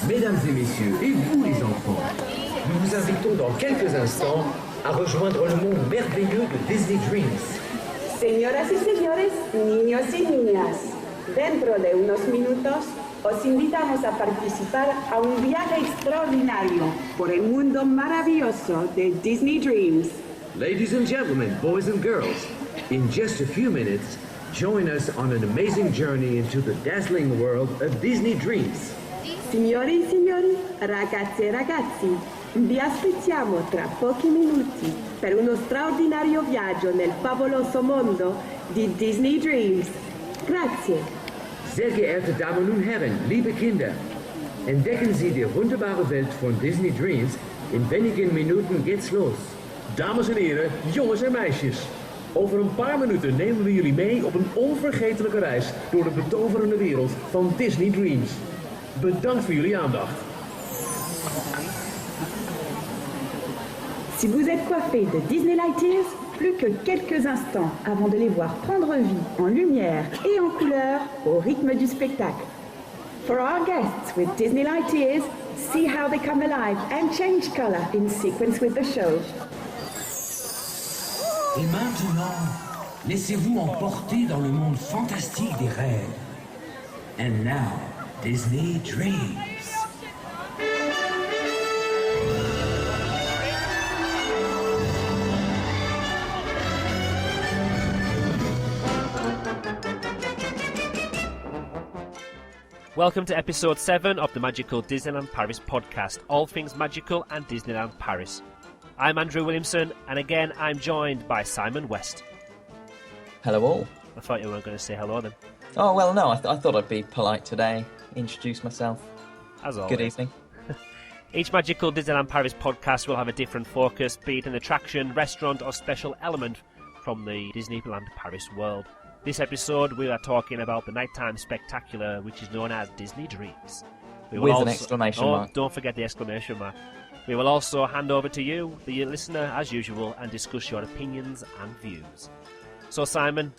Mesdames et messieurs, et vous les enfants, nous vous invitons dans quelques instants à rejoindre le monde merveilleux de Disney Dreams. Señoras y señores, niños y niñas, dentro de unos minutos os invitamos a participar a un viaje extraordinario por el mundo maravilloso de Disney Dreams. Ladies and gentlemen, boys and girls, in just a few minutes, join us on an amazing journey into the dazzling world of Disney Dreams. Signori e signori, ragazze e ragazzi, vi aspettiamo tra pochi minuti per uno straordinario viaggio nel favoloso mondo di Disney Dreams. Grazie. Sehr geehrte Damen und Herren, liebe Kinder, entdecken Sie die wunderbare Welt von Disney Dreams. In wenigen Minuten geht's los. Dames en heren, jongens en meisjes. Over een paar minuten nemen we jullie mee op een onvergetelijke reis door de betoverende wereld van Disney Dreams. Bedankt voor jullie aandacht. Si vous êtes coiffés de Disney Lightyears, plus que quelques instants avant de les voir prendre vie en lumière et en couleur au rythme du spectacle. For our guests with Disney Lightyears, see how they come alive and change color in sequence with the show. Et maintenant, laissez-vous emporter dans le monde fantastique des rêves. And now, Disney Dreams. Welcome to episode 7 of the Magical Disneyland Paris podcast, all things magical and Disneyland Paris. I'm Andrew Williamson, and again I'm joined by Simon West. Hello all. I thought you weren't going to say hello then. Oh, well, no, I thought I'd be polite today, introduce myself. As always. Good evening. Each Magical Disneyland Paris podcast will have a different focus, be it an attraction, restaurant or special element from the Disneyland Paris world. This episode we are talking about the nighttime spectacular, which is known as Disney Dreams. With an exclamation mark. Don't forget the exclamation mark. We will also hand over to you, the listener, as usual, and discuss your opinions and views. So, Simon,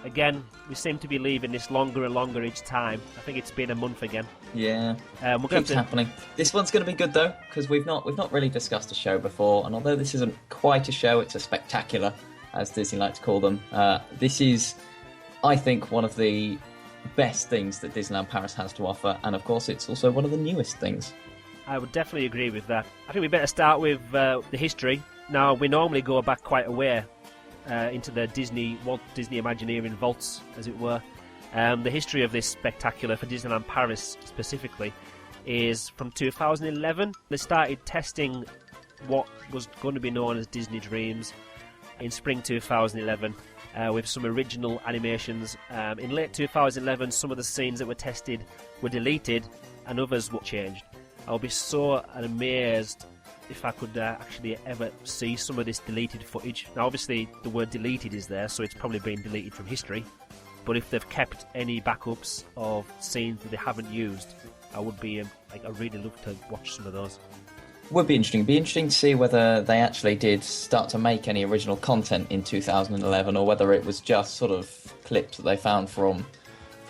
again, we seem to be leaving this longer and longer each time. I think it's been a month again. Yeah, we're going keeps happening. This one's going to be good though, because we've not really discussed a show before, and although this isn't quite a show, it's a spectacular, as Disney likes to call them. This is, I think, one of the best things that Disneyland Paris has to offer, and of course, it's also one of the newest things. I would definitely agree with that. I think we better start with the history. Now, we normally go back quite a way into the Walt Disney Imagineering vaults, as it were. The history of this spectacular for Disneyland Paris specifically is from 2011. They started testing what was going to be known as Disney Dreams in spring 2011 with some original animations. In late 2011, some of the scenes that were tested were deleted and others were changed. I'll be so amazed if I could actually ever see some of this deleted footage. Now, obviously, the word deleted is there, so it's probably been deleted from history. But if they've kept any backups of scenes that they haven't used, I would be I'd really love to watch some of those. Would be interesting. Be interesting to see whether they actually did start to make any original content in 2011, or whether it was just sort of clips that they found from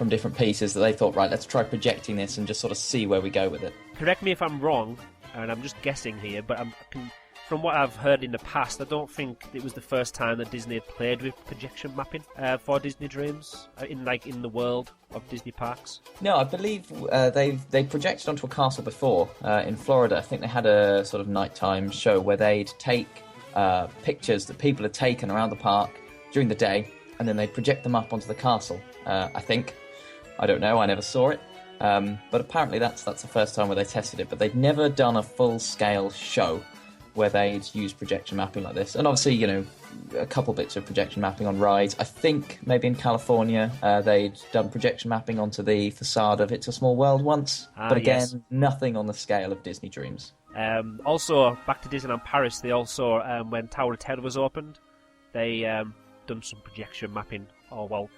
different pieces that they thought, right, let's try projecting this and just sort of see where we go with it. Correct me if I'm wrong, and I'm just guessing here, but from what I've heard in the past, I don't think it was the first time that Disney had played with projection mapping for Disney Dreams in the world of Disney parks. No, I believe they projected onto a castle before in Florida. I think they had a sort of nighttime show where they'd take pictures that people had taken around the park during the day, and then they'd project them up onto the castle. I think. I don't know. I never saw it. But apparently that's the first time where they tested it. But they'd never done a full-scale show where they'd used projection mapping like this. And obviously, a couple bits of projection mapping on rides. I think maybe in California they'd done projection mapping onto the facade of It's a Small World once. But again, yes, nothing on the scale of Disney Dreams. Also, back to Disneyland Paris, they also, when Tower of Terror was opened, they done some projection mapping,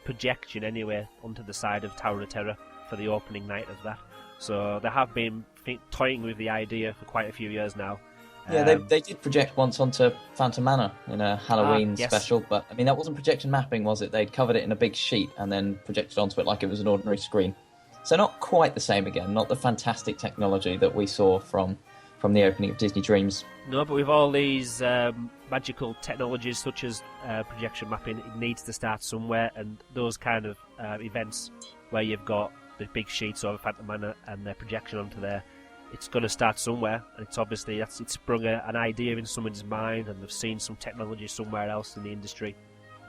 projection anyway, onto the side of Tower of Terror for the opening night of that. So they have been toying with the idea for quite a few years now. Yeah, they did project once onto Phantom Manor in a Halloween special, but that wasn't projection mapping, was it? They'd covered it in a big sheet and then projected onto it like it was an ordinary screen. So not quite the same again, not the fantastic technology that we saw from the opening of Disney Dreams. No, but with all these magical technologies such as projection mapping, it needs to start somewhere, and those kind of events where you've got the big sheets over Phantom Manor and their projection onto there, it's going to start somewhere, and it's obviously it's sprung an idea in someone's mind, and they've seen some technology somewhere else in the industry,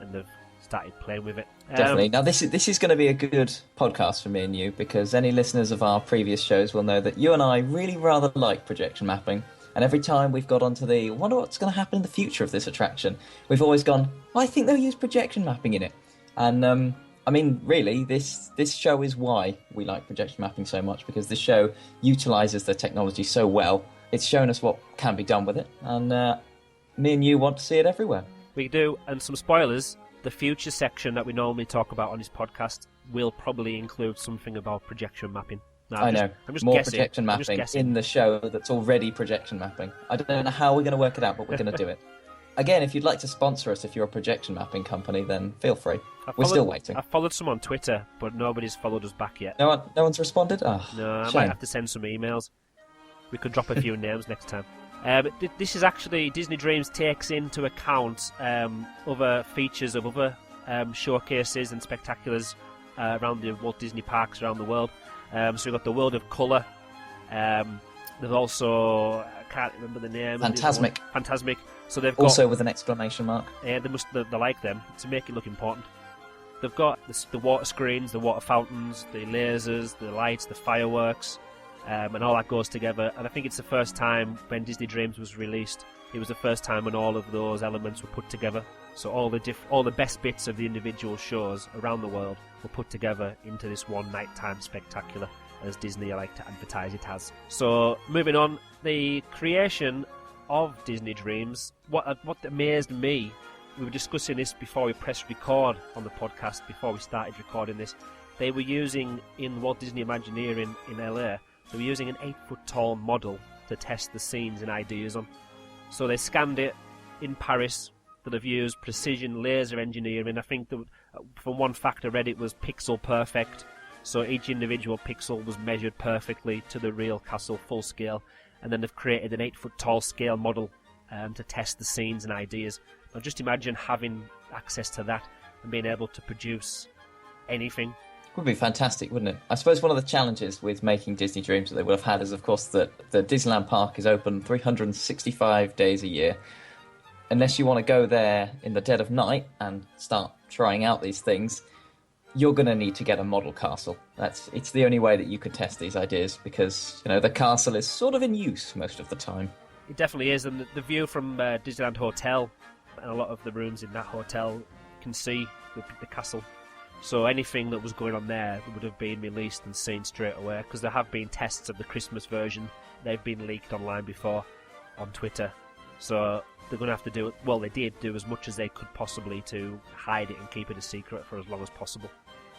and they've started playing with it. Definitely. Now, this is going to be a good podcast for me and you, because any listeners of our previous shows will know that you and I really rather like projection mapping. And every time we've got onto the wonder what's going to happen in the future of this attraction, we've always gone, I think they'll use projection mapping in it. And I mean, really, this show is why we like projection mapping so much, because this show utilises the technology so well. It's shown us what can be done with it, and me and you want to see it everywhere. We do, and some spoilers. The future section that we normally talk about on this podcast will probably include something about projection mapping. No, I'm just more guessing. projection mapping in the show that's already projection mapping. I don't know how we're going to work it out, but we're going to do it. Again, if you'd like to sponsor us, if you're a projection mapping company, then feel free. We're still waiting. I followed some on Twitter, but nobody's followed us back yet. No one's responded? Oh, no, I shame. might have to send some emails. We could drop a few names next time. This is actually Disney Dreams takes into account other features of other showcases and spectaculars around the Walt Disney parks around the world. So we've got the World of Colour. There's also, I can't remember the name. Fantasmic. So they've got, also with an exclamation mark. Yeah, they like them to make it look important. They've got the water screens, the water fountains, the lasers, the lights, the fireworks, and all that goes together. And I think it's the first time when Disney Dreams was released, it was the first time when all of those elements were put together. So all the best bits of the individual shows around the world were put together into this one nighttime spectacular, as Disney like to advertise it as. So moving on, the creation of Disney Dreams, what amazed me, we were discussing this before we pressed record on the podcast, before we started recording this, they were using, in Walt Disney Imagineering in LA, they were using an 8-foot tall model to test the scenes and ideas on. So they scanned it in Paris, that have used precision laser engineering. I think that from one fact I read, it was pixel perfect, so each individual pixel was measured perfectly to the real castle full scale, and then they've created an 8-foot tall scale model to test the scenes and ideas. Now just imagine having access to that and being able to produce anything. Would be fantastic, wouldn't it? I suppose one of the challenges with making Disney Dreams that they would have had is, of course, that the Disneyland park is open 365 days a year. Unless you want to go there in the dead of night and start trying out these things, you're going to need to get a model castle. It's the only way that you could test these ideas, because the castle is sort of in use most of the time. It definitely is, and the view from Disneyland Hotel and a lot of the rooms in that hotel can see the castle. So anything that was going on there would have been released and seen straight away, because there have been tests of the Christmas version. They've been leaked online before on Twitter. So they're going to have to do it. Well, they did do as much as they could possibly to hide it and keep it a secret for as long as possible.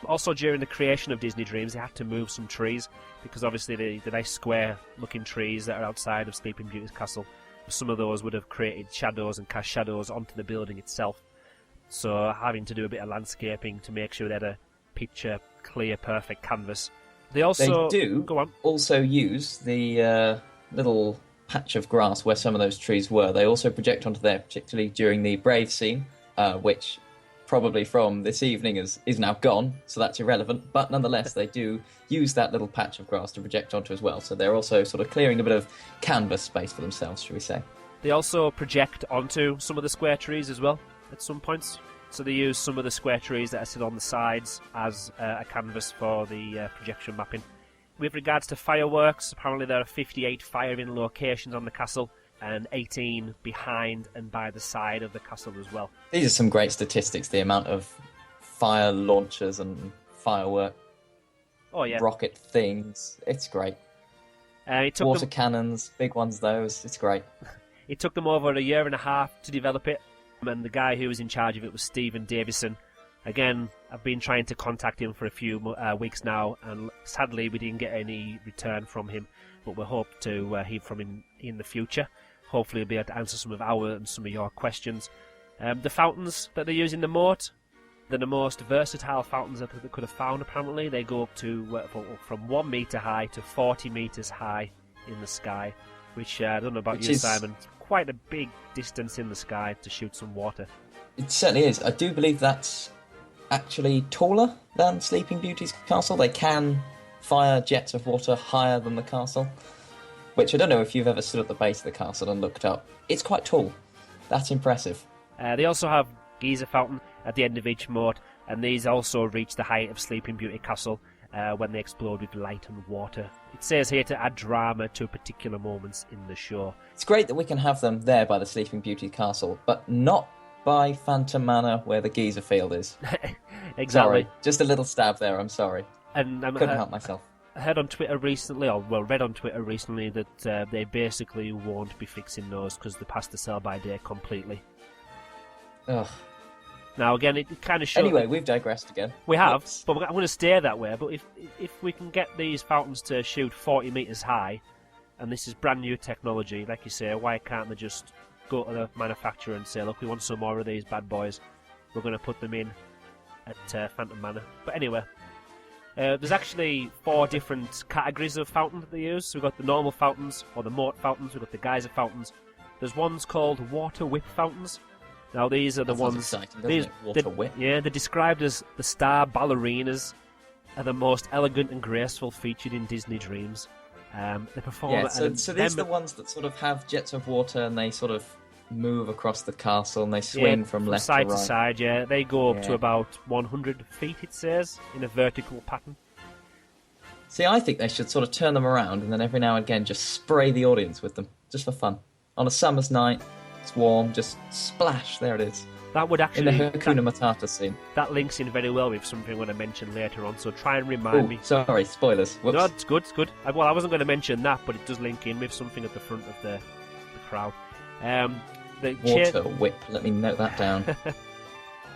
Also, during the creation of Disney Dreams, they had to move some trees, because obviously the nice square-looking trees that are outside of Sleeping Beauty's castle, some of those would have created shadows and cast shadows onto the building itself. So having to do a bit of landscaping to make sure they had a picture, clear, perfect canvas. They do also use the little patch of grass where some of those trees were. They also project onto there, particularly during the Brave scene, which probably from this evening is now gone, so that's irrelevant. But nonetheless, they do use that little patch of grass to project onto as well. So they're also sort of clearing a bit of canvas space for themselves, shall we say. They also project onto some of the square trees as well at some points. So they use some of the square trees that are still on the sides as a canvas for the projection mapping. With regards to fireworks, apparently there are 58 firing locations on the castle and 18 behind and by the side of the castle as well. These are some great statistics, the amount of fire launchers and firework rocket things. It's great. Water cannons, big ones those. It's great. It took them over a year and a half to develop it, and the guy who was in charge of it was Stephen Davison. Again, I've been trying to contact him for a few weeks now, and sadly we didn't get any return from him, but we hope to hear from him in the future. Hopefully he'll be able to answer some of our and some of your questions. The fountains that they use in the moat, They're the most versatile fountains that they could have found, apparently. They go up to from 1 metre high to 40 metres high in the sky, which I don't know about you, Simon. It's quite a big distance in the sky to shoot some water. It certainly is. I do believe that's actually taller than Sleeping Beauty's castle. They can fire jets of water higher than the castle, which I don't know if you've ever stood at the base of the castle and looked up. It's quite tall. That's impressive. They also have geyser fountain at the end of each moat, and these also reach the height of Sleeping Beauty Castle when they explode with light and water. It says here to add drama to particular moments in the show. It's great that we can have them there by the Sleeping Beauty Castle, but not by Phantom Manor where the geyser field is. Exactly. Sorry, just a little stab there, I'm sorry. And couldn't help myself. I heard on Twitter recently, read on Twitter recently, that they basically won't be fixing those because they passed the sell-by date completely. Ugh. Now, again, it kind of shows... Anyway, we've digressed again. We have, Whoops. but I'm going to stay that way. But if we can get these fountains to shoot 40 metres high, and this is brand new technology, like you say, why can't they just go to the manufacturer and say, look, we want some more of these bad boys. We're going to put them in at Phantom Manor. But anyway, there's actually 4 different categories of fountain that they use. So we've got the normal fountains, or the moat fountains. We've got the geyser fountains. There's ones called water whip fountains. Now these are the ones. Exciting, doesn't it? Water whip. Yeah, they're described as the star ballerinas, are the most elegant and graceful featured in Disney Dreams. They perform. Yeah, so these are the ones that sort of have jets of water and they sort of move across the castle and they swing from left side to right. to side. Yeah, they go up to about 100 feet. It says in a vertical pattern. See, I think they should sort of turn them around and then every now and again just spray the audience with them, just for fun. On a summer's night, it's warm, just splash, there it is. That would actually... In the Hakuna Matata scene. That links in very well with something I'm going to mention later on, so try and remind me. Sorry, spoilers. Whoops. No, it's good, it's good. Well, I wasn't going to mention that, but it does link in with something at the front of the crowd. The Water whip, let me note that down.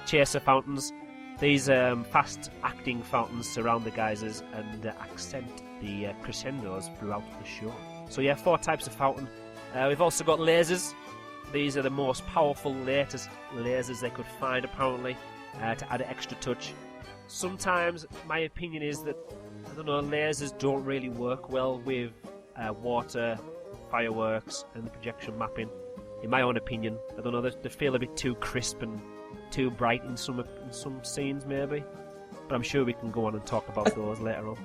Chaser fountains. These fast-acting fountains surround the geysers and accent the crescendos throughout the show. So yeah, 4 types of fountain. We've also got lasers. These are the most powerful, latest lasers they could find, apparently, to add an extra touch. Sometimes, my opinion is that, I don't know, lasers don't really work well with water, fireworks, and the projection mapping. In my own opinion, I don't know, they feel a bit too crisp and too bright in some scenes, maybe. But I'm sure we can go on and talk about those later on.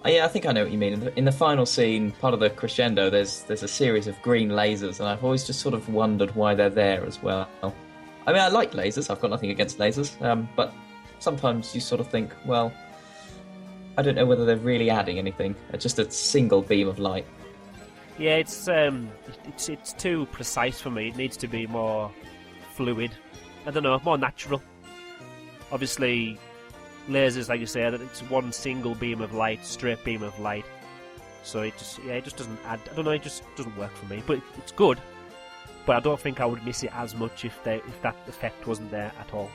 Yeah, I think I know what you mean. In the final scene, part of the crescendo, there's a series of green lasers, and I've always just sort of wondered why they're there as well. I mean, I like lasers, I've got nothing against lasers, but sometimes you sort of think, well, I don't know whether they're really adding anything. Just a single beam of light. Yeah, it's too precise for me. It needs to be more fluid. I don't know, more natural. Obviously, lasers, like you say, that it's one single beam of light, straight beam of light. So it just doesn't add. I don't know, it just doesn't work for me. But it's good. But I don't think I would miss it as much if that effect wasn't there at all.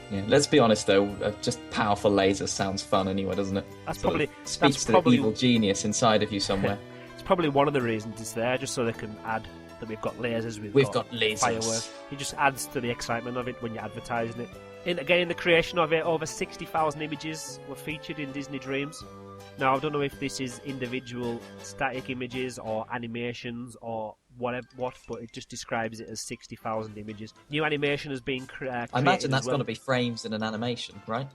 Yeah, let's be honest though, just powerful lasers sounds fun anyway, doesn't it? Speaks to the evil genius inside of you somewhere. It's probably one of the reasons it's there, just so they can add that we've got lasers, we've got lasers. Fireworks. It just adds to the excitement of it when you're advertising it. In the creation of it, over 60,000 images were featured in Disney Dreams. Now, I don't know if this is individual static images or animations or what, but it just describes it as 60,000 images. New animation has been created. I imagine that's going to be frames in an animation, right?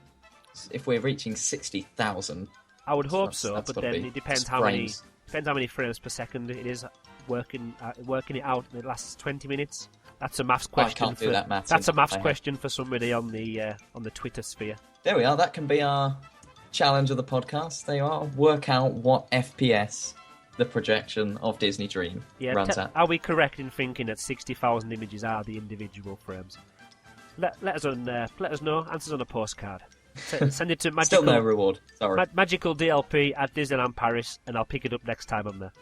If we're reaching 60,000, I would hope so, but then it depends how many frames per second it is. Working it out, it lasts 20 minutes. That's a maths question. I can't do that maths. That's a maths question for somebody on the Twitter sphere. There we are. That can be our challenge of the podcast. There you are. Work out what FPS the projection of Disney Dream runs at. Are we correct in thinking that 60,000 images are the individual frames? Let us know. Answers on a postcard. Send it to Magical. Still no reward. Sorry. Magical DLP at Disneyland Paris, and I'll pick it up next time I'm there.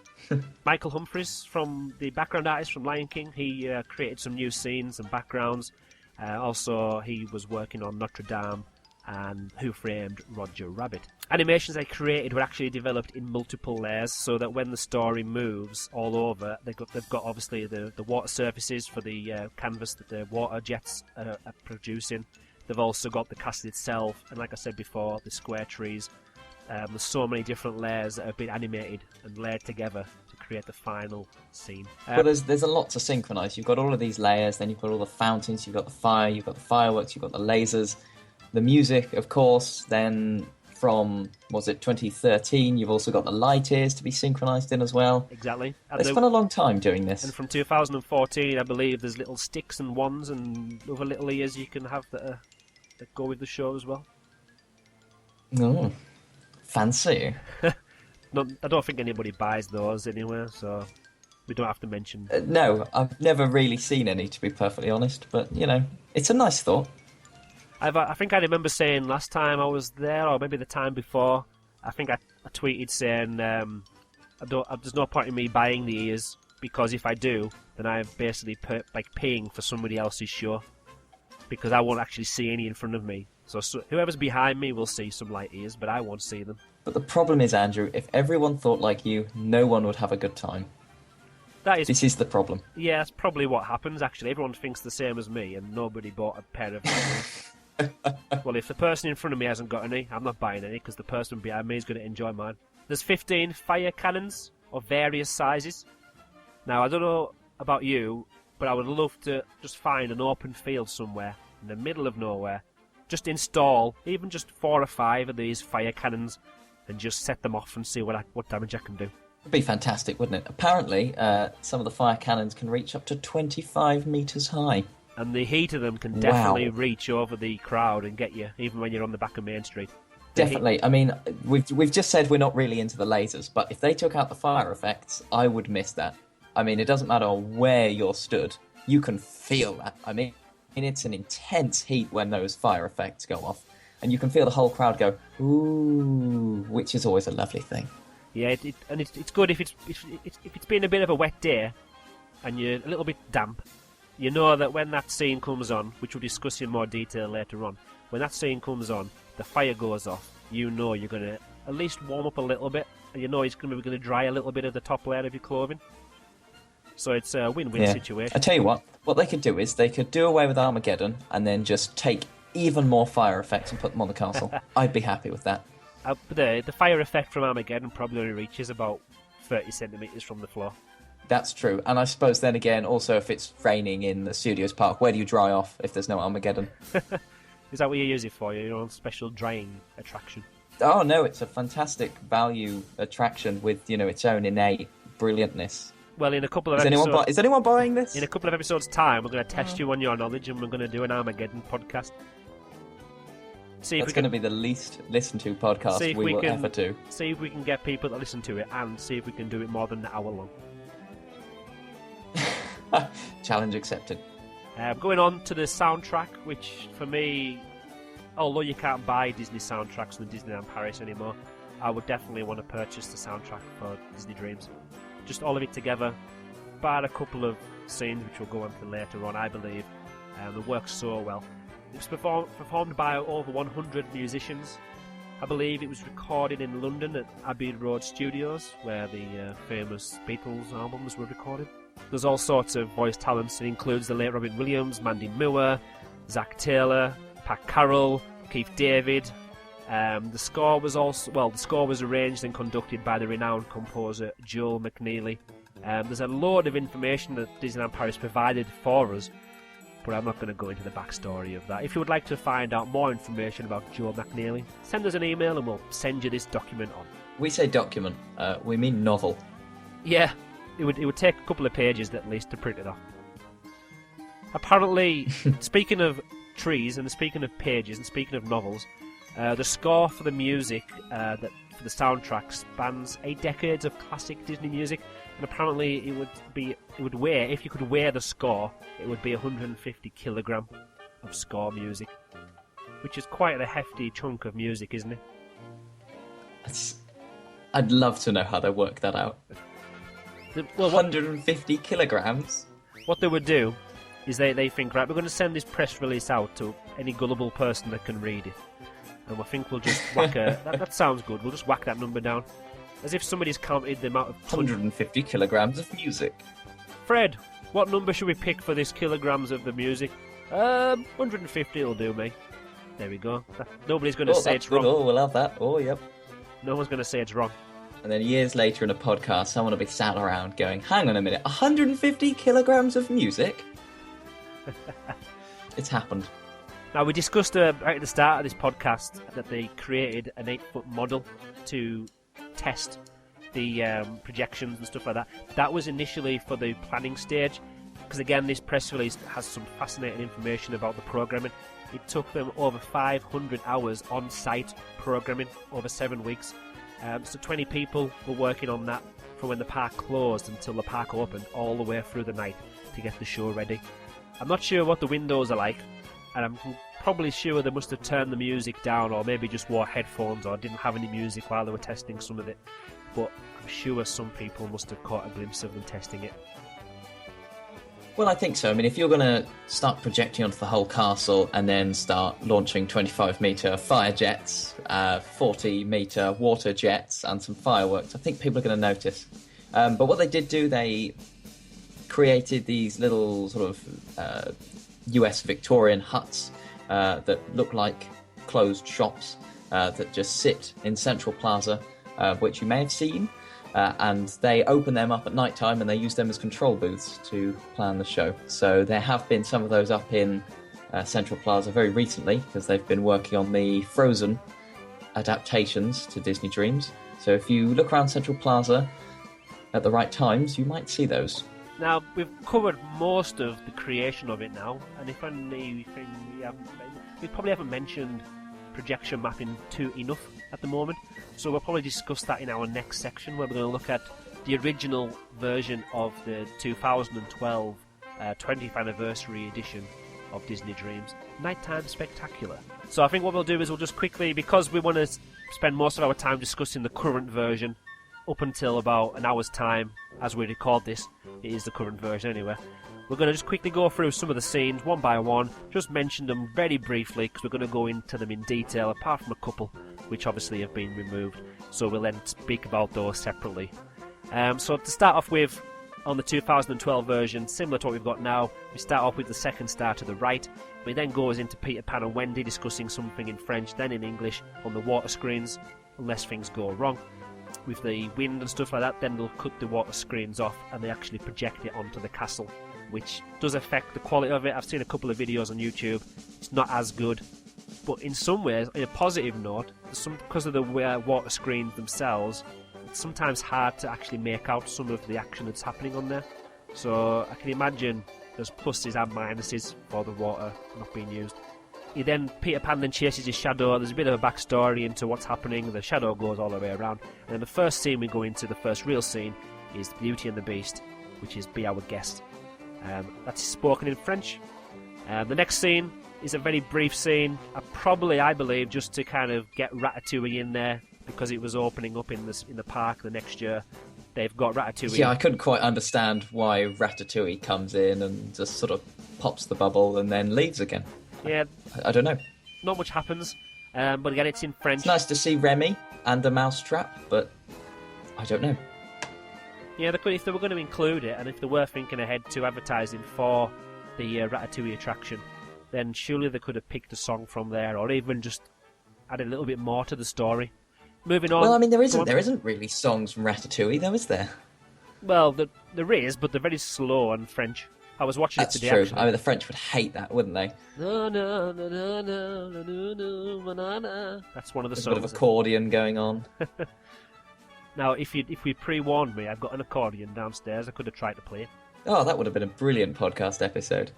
Michael Humphries, from the background artist from Lion King, he created some new scenes and backgrounds. Also, he was working on Notre Dame and Who Framed Roger Rabbit. Animations they created were actually developed in multiple layers, so that when the story moves all over, they've got obviously the water surfaces for the canvas that the water jets are producing. They've also got the castle itself, and like I said before, the square trees. There's so many different layers that have been animated and layered together to create the final scene. But there's a lot to synchronise. You've got all of these layers, then you've got all the fountains, you've got the fire, you've got the fireworks, you've got the lasers, the music, of course. Then from, was it 2013, you've also got the light years to be synchronised in as well. Exactly. They spent a long time doing this. And from 2014, I believe there's little sticks and wands and other little ears you can have that go with the show as well. Oh, fancy. No, I don't think anybody buys those anywhere, so we don't have to mention. No, I've never really seen any, to be perfectly honest. But, it's a nice thought. I think I remember saying last time I was there, or maybe the time before, I think I tweeted saying there's no point in me buying the ears, because if I do, then I'm basically paying for somebody else's show, because I won't actually see any in front of me. So whoever's behind me will see some light ears, but I won't see them. But the problem is, Andrew, if everyone thought like you, no one would have a good time. This is the problem. Yeah, that's probably what happens, actually. Everyone thinks the same as me, and nobody bought a pair of ears. Well, if the person in front of me hasn't got any, I'm not buying any, because the person behind me is going to enjoy mine. There's 15 fire cannons of various sizes. Now, I don't know about you, but I would love to just find an open field somewhere, in the middle of nowhere, just install even just 4 or 5 of these fire cannons, and just set them off and see what damage I can do. It'd be fantastic, wouldn't it? Apparently, some of the fire cannons can reach up to 25 metres high. And the heat of them can definitely reach over the crowd and get you, even when you're on the back of Main Street. Definitely. I mean, we've just said we're not really into the lasers, but if they took out the fire effects, I would miss that. I mean, it doesn't matter where you're stood, you can feel that. I mean, it's an intense heat when those fire effects go off, and you can feel the whole crowd go, ooh, which is always a lovely thing. Yeah, it's good if it's been a bit of a wet day, and you're a little bit damp. You know that when that scene comes on, which we'll discuss in more detail later on, when that scene comes on, the fire goes off, you know you're going to at least warm up a little bit, and you know it's going to dry a little bit of the top layer of your clothing. So it's a win-win situation. I tell you what they could do is they could do away with Armageddon and then just take even more fire effects and put them on the castle. I'd be happy with that. The fire effect from Armageddon probably only reaches about 30 centimetres from the floor. That's true. And I suppose then again, also if it's raining in the Studios Park, where do you dry off if there's no Armageddon? Is that what you use it for? Your own special drying attraction? Oh no, it's a fantastic value attraction with, its own innate brilliantness. Well, in a couple of episodes... Is anyone buying this? In a couple of episodes' time, we're going to test you on your knowledge, and we're going to do an Armageddon podcast. That's going to be the least listened to podcast we will ever do. See if we can get people to listen to it, and see if we can do it more than an hour long. Challenge accepted. Going on to the soundtrack, which for me, although you can't buy Disney soundtracks in Disneyland Paris anymore, I would definitely want to purchase the soundtrack for Disney Dreams. Just all of it together, bar a couple of scenes which we'll go on to later on, I believe. It works so well. It was performed by over 100 musicians. I believe it was recorded in London at Abbey Road Studios, where the famous Beatles albums were recorded. There's all sorts of voice talents. It includes the late Robin Williams, Mandy Moore, Zach Taylor, Pat Carroll, Keith David. The score was arranged and conducted by the renowned composer Joel McNeely. There's a load of information that Disneyland Paris provided for us, but I'm not going to go into the backstory of that. If you would like to find out more information about Joel McNeely, send us an email and we'll send you this document on. We say document, we mean novel. Yeah, it would take a couple of pages at least to print it off. Apparently, speaking of trees and speaking of pages and speaking of novels, the score for the music for the soundtrack spans 8 decades of classic Disney music, and apparently it would weigh, if you could weigh the score, it would be 150 kilogram of score music, which is quite a hefty chunk of music, isn't it? I'd love to know how they work that out. 150 kilograms? What they would do is they think, right, we're going to send this press release out to any gullible person that can read it. And we think we'll just whack that sounds good, we'll just whack that number down. As if somebody's counted the amount of... 150 kilograms of music. Fred, what number should we pick for this kilograms of the music? 150 will do me. There we go. Nobody's going to say that's it's good. wrong. Oh, we'll have that. Oh, yep. No one's going to say it's wrong. And then years later in a podcast, someone will be sat around going, hang on a minute, 150 kilograms of music? It's happened. Now, we discussed right at the start of this podcast that they created an 8-foot model to test the projections and stuff like that. That was initially for the planning stage, because again, this press release has some fascinating information about the programming. It took them over 500 hours on-site programming over 7 weeks. So 20 people were working on that from when the park closed until the park opened, all the way through the night to get the show ready. I'm not sure what the windows are like, and I'm probably sure they must have turned the music down, or maybe just wore headphones or didn't have any music while they were testing some of it. But I'm sure some people must have caught a glimpse of them testing it. Well, I think so. I mean, if you're going to start projecting onto the whole castle and then start launching 25-metre fire jets, 40-metre water jets and some fireworks, I think people are going to notice. But what they did do, they created these little sort of US Victorian huts that look like closed shops that just sit in Central Plaza, which you may have seen. And they open them up at night time and they use them as control booths to plan the show. So there have been some of those up in Central Plaza very recently, because they've been working on the Frozen adaptations to Disney Dreams. So if you look around Central Plaza at the right times, you might see those. Now, we've covered most of the creation of it now, and if anything, we probably haven't mentioned projection mapping enough at the moment. So we'll probably discuss that in our next section, where we're going to look at the original version of the 2012 20th anniversary edition of Disney Dreams, Nighttime Spectacular. So I think what we'll do is we'll just quickly, because we want to spend most of our time discussing the current version, up until about an hour's time as we record this, it is the current version anyway. We're going to just quickly go through some of the scenes one by one, just mention them very briefly, because we're going to go into them in detail, apart from a couple which obviously have been removed, so we'll then speak about those separately. So to start off with, on the 2012 version, similar to what we've got now, we start off with the second star to the right. We then goes into Peter Pan and Wendy discussing something in French, then in English on the water screens, unless things go wrong. With the wind and stuff like that, then they'll cut the water screens off and they actually project it onto the castle, which does affect the quality of it. I've seen a couple of videos on YouTube. It's not as good, but in some ways, in a positive note, because of the water screens themselves, it's sometimes hard to actually make out some of the action that's happening on there. So I can imagine there's pluses and minuses for the water not being used. Peter Pan then chases his shadow. There's a bit of a backstory into what's happening. The shadow goes all the way around. And then the first scene we go into, the first real scene, is Beauty and the Beast, which is Be Our Guest. That's spoken in French. The next scene is a very brief scene, I believe, just to kind of get Ratatouille in there, because it was opening up in the park the next year. They've got Ratatouille. Yeah, I couldn't quite understand why Ratatouille comes in and just sort of pops the bubble and then leaves again. Yeah, I don't know. Not much happens, but again, it's in French. It's nice to see Remy and a mousetrap, but I don't know. Yeah, if they were going to include it, and if they were thinking ahead to advertising for the Ratatouille attraction, then surely they could have picked a song from there, or even just added a little bit more to the story. Moving on. Well, I mean, there isn't really songs from Ratatouille, though, is there? Well, there is, but they're very slow in French. I was watching That's it today. True. Actually. I mean, the French would hate that, wouldn't they? No, no, no, no, no, no, no, no, no. That's one of the There's songs. a bit of accordion going on. Now, if we pre-warned me, I've got an accordion downstairs. I could have tried to play it. Oh, that would have been a brilliant podcast episode.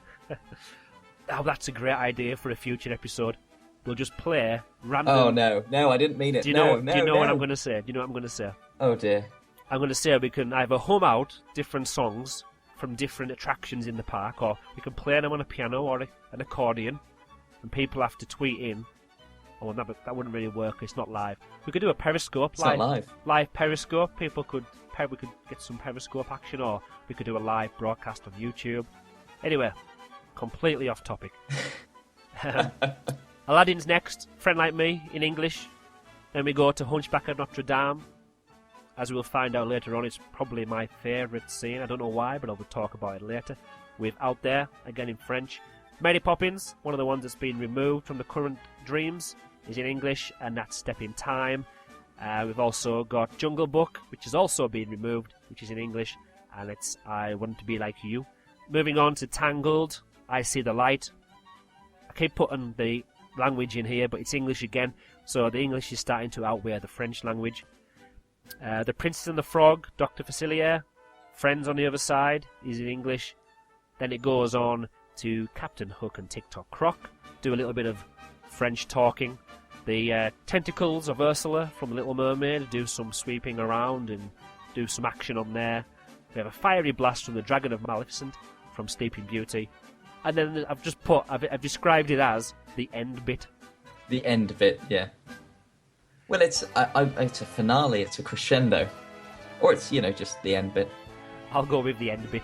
Oh, that's a great idea for a future episode. We'll just play random... Oh, no, I didn't mean it. Do you know what I'm going to say? Do you know what I'm going to say? Oh, dear. I'm going to say we can either hum out different songs from different attractions in the park, or we can play them on a piano or an accordion, and people have to tweet in. Oh, no, but that wouldn't really work. It's not live. We could do a Periscope. It's not live. Live Periscope. We could get some Periscope action, or we could do a live broadcast on YouTube. Anyway, completely off topic. Aladdin's next. Friend Like Me in English. Then we go to Hunchback of Notre Dame. As we'll find out later on, it's probably my favourite scene. I don't know why, but I will talk about it later. With Out There, again in French. Mary Poppins, one of the ones that's been removed from the current Dreams, is in English, and that's Step in Time. We've also got Jungle Book, which has also been removed, which is in English, and it's I Want to Be Like You. Moving on to Tangled, I See the Light. I keep putting the language in here, but it's English again, so the English is starting to outweigh the French language. The Princess and the Frog, Dr. Facilier. Friends on the Other Side is in English. Then it goes on to Captain Hook and TikTok Croc, do a little bit of French talking. The Tentacles of Ursula from The Little Mermaid do some sweeping around and do some action on there. We have a fiery blast from the Dragon of Maleficent from Sleeping Beauty. And then I've described it as the end bit. The end bit, yeah. Well, it's a finale, it's a crescendo. Or it's, just the end bit. I'll go with the end bit.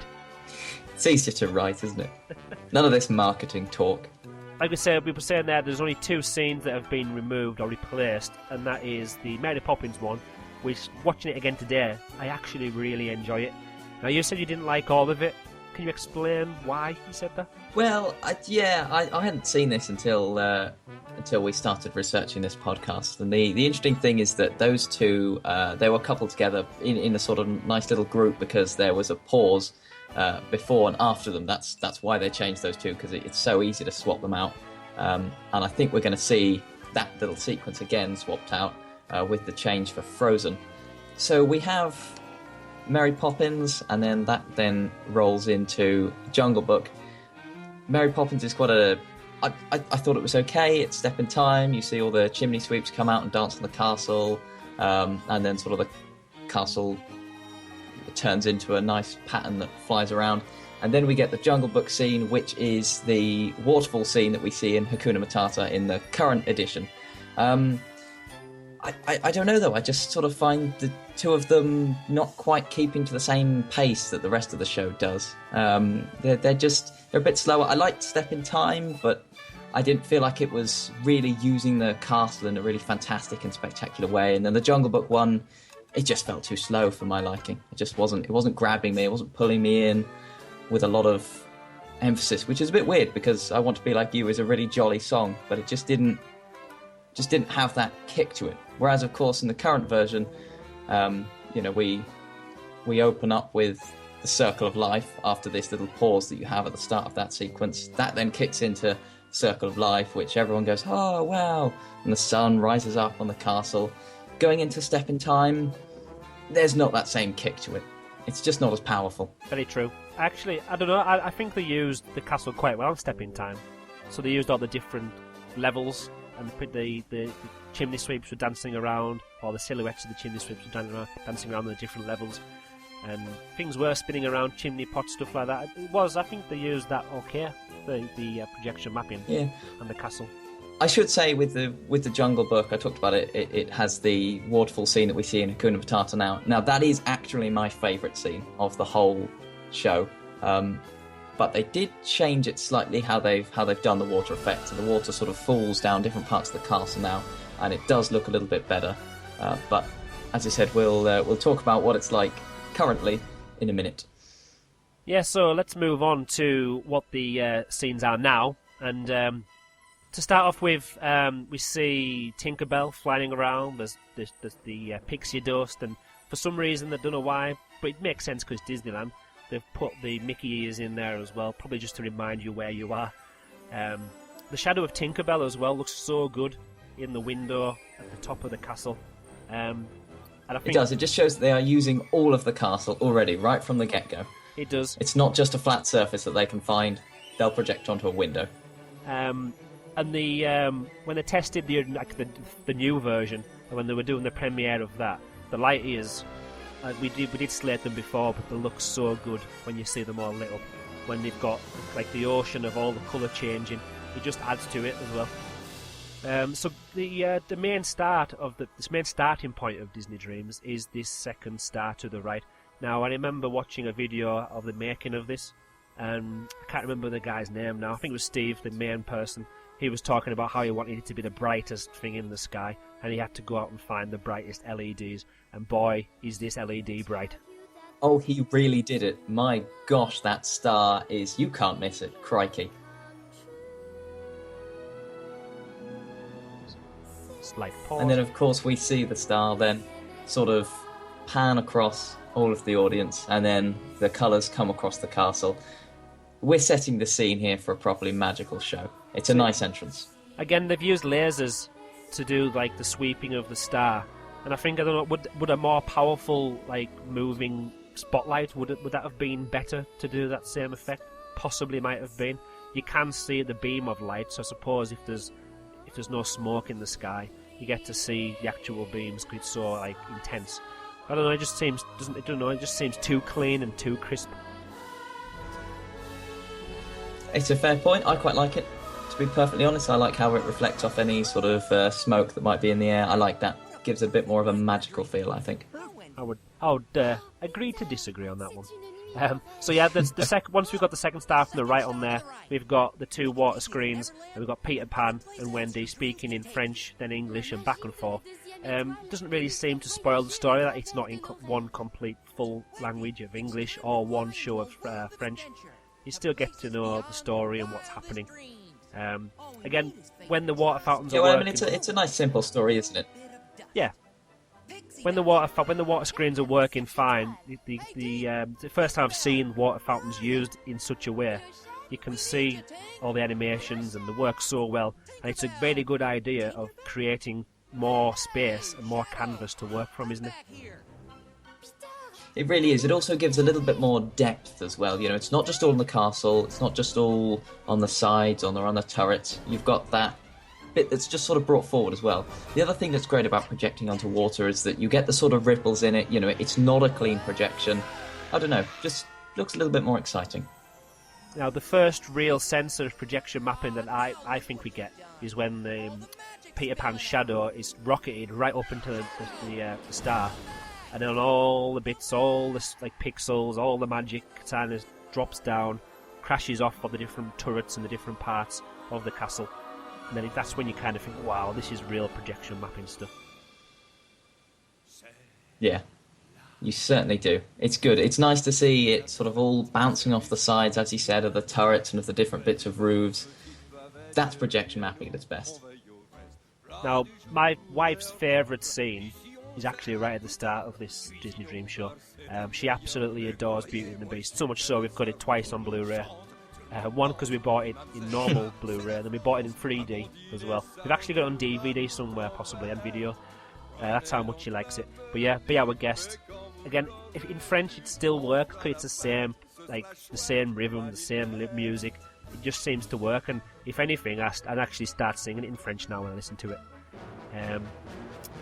It's easier to write, isn't it? None of this marketing talk. Like we were saying there's only 2 scenes that have been removed or replaced, and that is the Mary Poppins one, which, watching it again today, I actually really enjoy it. Now, you said you didn't like all of it. Can you explain why you said that? Well, I hadn't seen this until we started researching this podcast, and the interesting thing is that those two they were coupled together in a sort of nice little group because there was a pause before and after them. That's why they changed those two, because it's so easy to swap them out, and I think we're going to see that little sequence again swapped out with the change for Frozen. So we have Mary Poppins, and then that rolls into Jungle Book. Mary Poppins is quite I thought it was okay. It's Step in Time. You see all the chimney sweeps come out and dance on the castle, and then sort of the castle turns into a nice pattern that flies around. And then we get the Jungle Book scene, which is the waterfall scene that we see in Hakuna Matata in the current edition. I don't know, though. I just sort of find the two of them not quite keeping to the same pace that the rest of the show does. They're a bit slower. I liked Step in Time, but I didn't feel like it was really using the castle in a really fantastic and spectacular way. And then the Jungle Book one, it just felt too slow for my liking. It wasn't grabbing me. It wasn't pulling me in with a lot of emphasis, which is a bit weird because I Want to Be Like You is a really jolly song, but it just didn't have that kick to it. Whereas, of course, in the current version, we open up with the Circle of Life after this little pause that you have at the start of that sequence. That then kicks into Circle of Life, which everyone goes, oh, wow, and the sun rises up on the castle. Going into Step in Time, there's not that same kick to it. It's just not as powerful. Very true. Actually, I don't know, I think they used the castle quite well on Step in Time. So they used all the different levels, and the chimney sweeps were dancing around, or the silhouettes of the chimney sweeps were dancing around the different levels, and things were spinning around, chimney pots, stuff like that. I think they used that okay, the projection mapping and the castle. I should say with the Jungle Book, I talked about it, it has the waterfall scene that we see in Hakuna Matata now. Now that is actually my favourite scene of the whole show. But they did change it slightly how they've done the water effect. So the water sort of falls down different parts of the castle now, and it does look a little bit better. But as I said, we'll talk about what it's like currently in a minute. Yeah, so let's move on to what the scenes are now. And to start off with, we see Tinkerbell flying around. There's the pixie dust, and for some reason, I don't know why, but it makes sense because Disneyland. They've put the Mickey ears in there as well, probably just to remind you where you are. The shadow of Tinkerbell as well looks so good in the window at the top of the castle. And I think it does. It just shows that they are using all of the castle already, right from the get-go. It does. It's not just a flat surface that they can find. They'll project onto a window. And the when they tested the new version, and when they were doing the premiere of that, the light ears. We did slate them before, but they look so good when you see them all lit up. When they've got like the ocean of all the colour changing, it just adds to it as well. So the main starting point of Disney Dreams is this second star to the right. Now I remember watching a video of the making of this, and I can't remember the guy's name now. I think it was Steve, the main person. He was talking about how he wanted it to be the brightest thing in the sky, and he had to go out and find the brightest LEDs. And boy, is this LED bright. Oh, he really did it. My gosh, that star is... You can't miss it. Crikey. slight pause. And then, of course, we see the star then sort of pan across all of the audience, and then the colours come across the castle. We're setting the scene here for a properly magical show. It's a nice entrance. Again, they've used lasers to do like the sweeping of the star, and I think, I don't know, would a more powerful like moving spotlight, would that have been better to do that same effect? Possibly might have been. You can see the beam of light, so I suppose if there's no smoke in the sky, you get to see the actual beams because it's so like intense. I don't know. It just seems It just seems too clean and too crisp. It's a fair point. I quite like it. To be perfectly honest, I like how it reflects off any sort of smoke that might be in the air. I like that. Gives a bit more of a magical feel, I think. I would agree to disagree on that one. So yeah, once we've got the second star from the right on there, we've got the two water screens, and we've got Peter Pan and Wendy speaking in French, then English, and back and forth. Doesn't really seem to spoil the story that it's not in one complete full language of English or one show of French. You still get to know the story and what's happening. Again, when the water fountains are working... it's a nice simple story, isn't it? Yeah. When the water screens are working fine, the first time I've seen water fountains used in such a way, you can see all the animations and they work so well, and it's a very good idea of creating more space and more canvas to work from, isn't it? It really is. It also gives a little bit more depth as well. You know, it's not just all in the castle, it's not just all on the sides, on the turrets. You've got that bit that's just sort of brought forward as well. The other thing that's great about projecting onto water is that you get the sort of ripples in it. You know, it's not a clean projection. I don't know, just looks a little bit more exciting. Now, the first real sense of projection mapping that I think we get is when the Peter Pan's shadow is rocketed right up into the star, and then all the bits, all the like pixels, all the magic kind of drops down, crashes off of the different turrets and the different parts of the castle. And then that's when you kind of think, wow, this is real projection mapping stuff. Yeah, you certainly do. It's good. It's nice to see it sort of all bouncing off the sides, as you said, of the turrets and of the different bits of roofs. That's projection mapping at its best. Now, my wife's favourite scene is actually right at the start of this Disney Dream Show. She absolutely adores Beauty and the Beast, so much so we've got it twice on Blu-ray. One because we bought it in normal Blu-ray, and then we bought it in 3D as well. We've actually got it on DVD somewhere, possibly, and video. That's how much she likes it. But yeah, Be Our Guest. Again, if in French it still works, because it's the same rhythm, the same music. It just seems to work, and if anything, I'd actually start singing it in French now when I listen to it.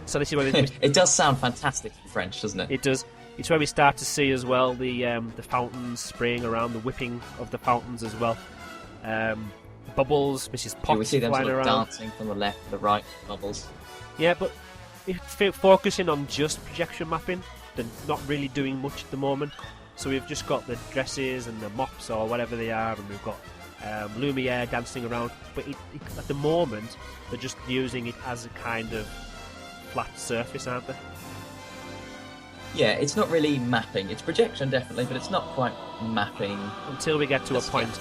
So this is where it does sound fantastic in French, doesn't it? It does. It's where we start to see as well the fountains spraying around, the whipping of the fountains as well. Bubbles, Mrs. Potts we see them flying sort of around. dancing from the left to the right, bubbles. Yeah, but if focusing on just projection mapping, they're not really doing much at the moment. So we've just got the dresses and the mops or whatever they are, and we've got Lumiere dancing around. But at the moment, they're just using it as a kind of flat surface, aren't they? Yeah, it's not really mapping. It's projection, definitely, but it's not quite mapping. Until we get to a point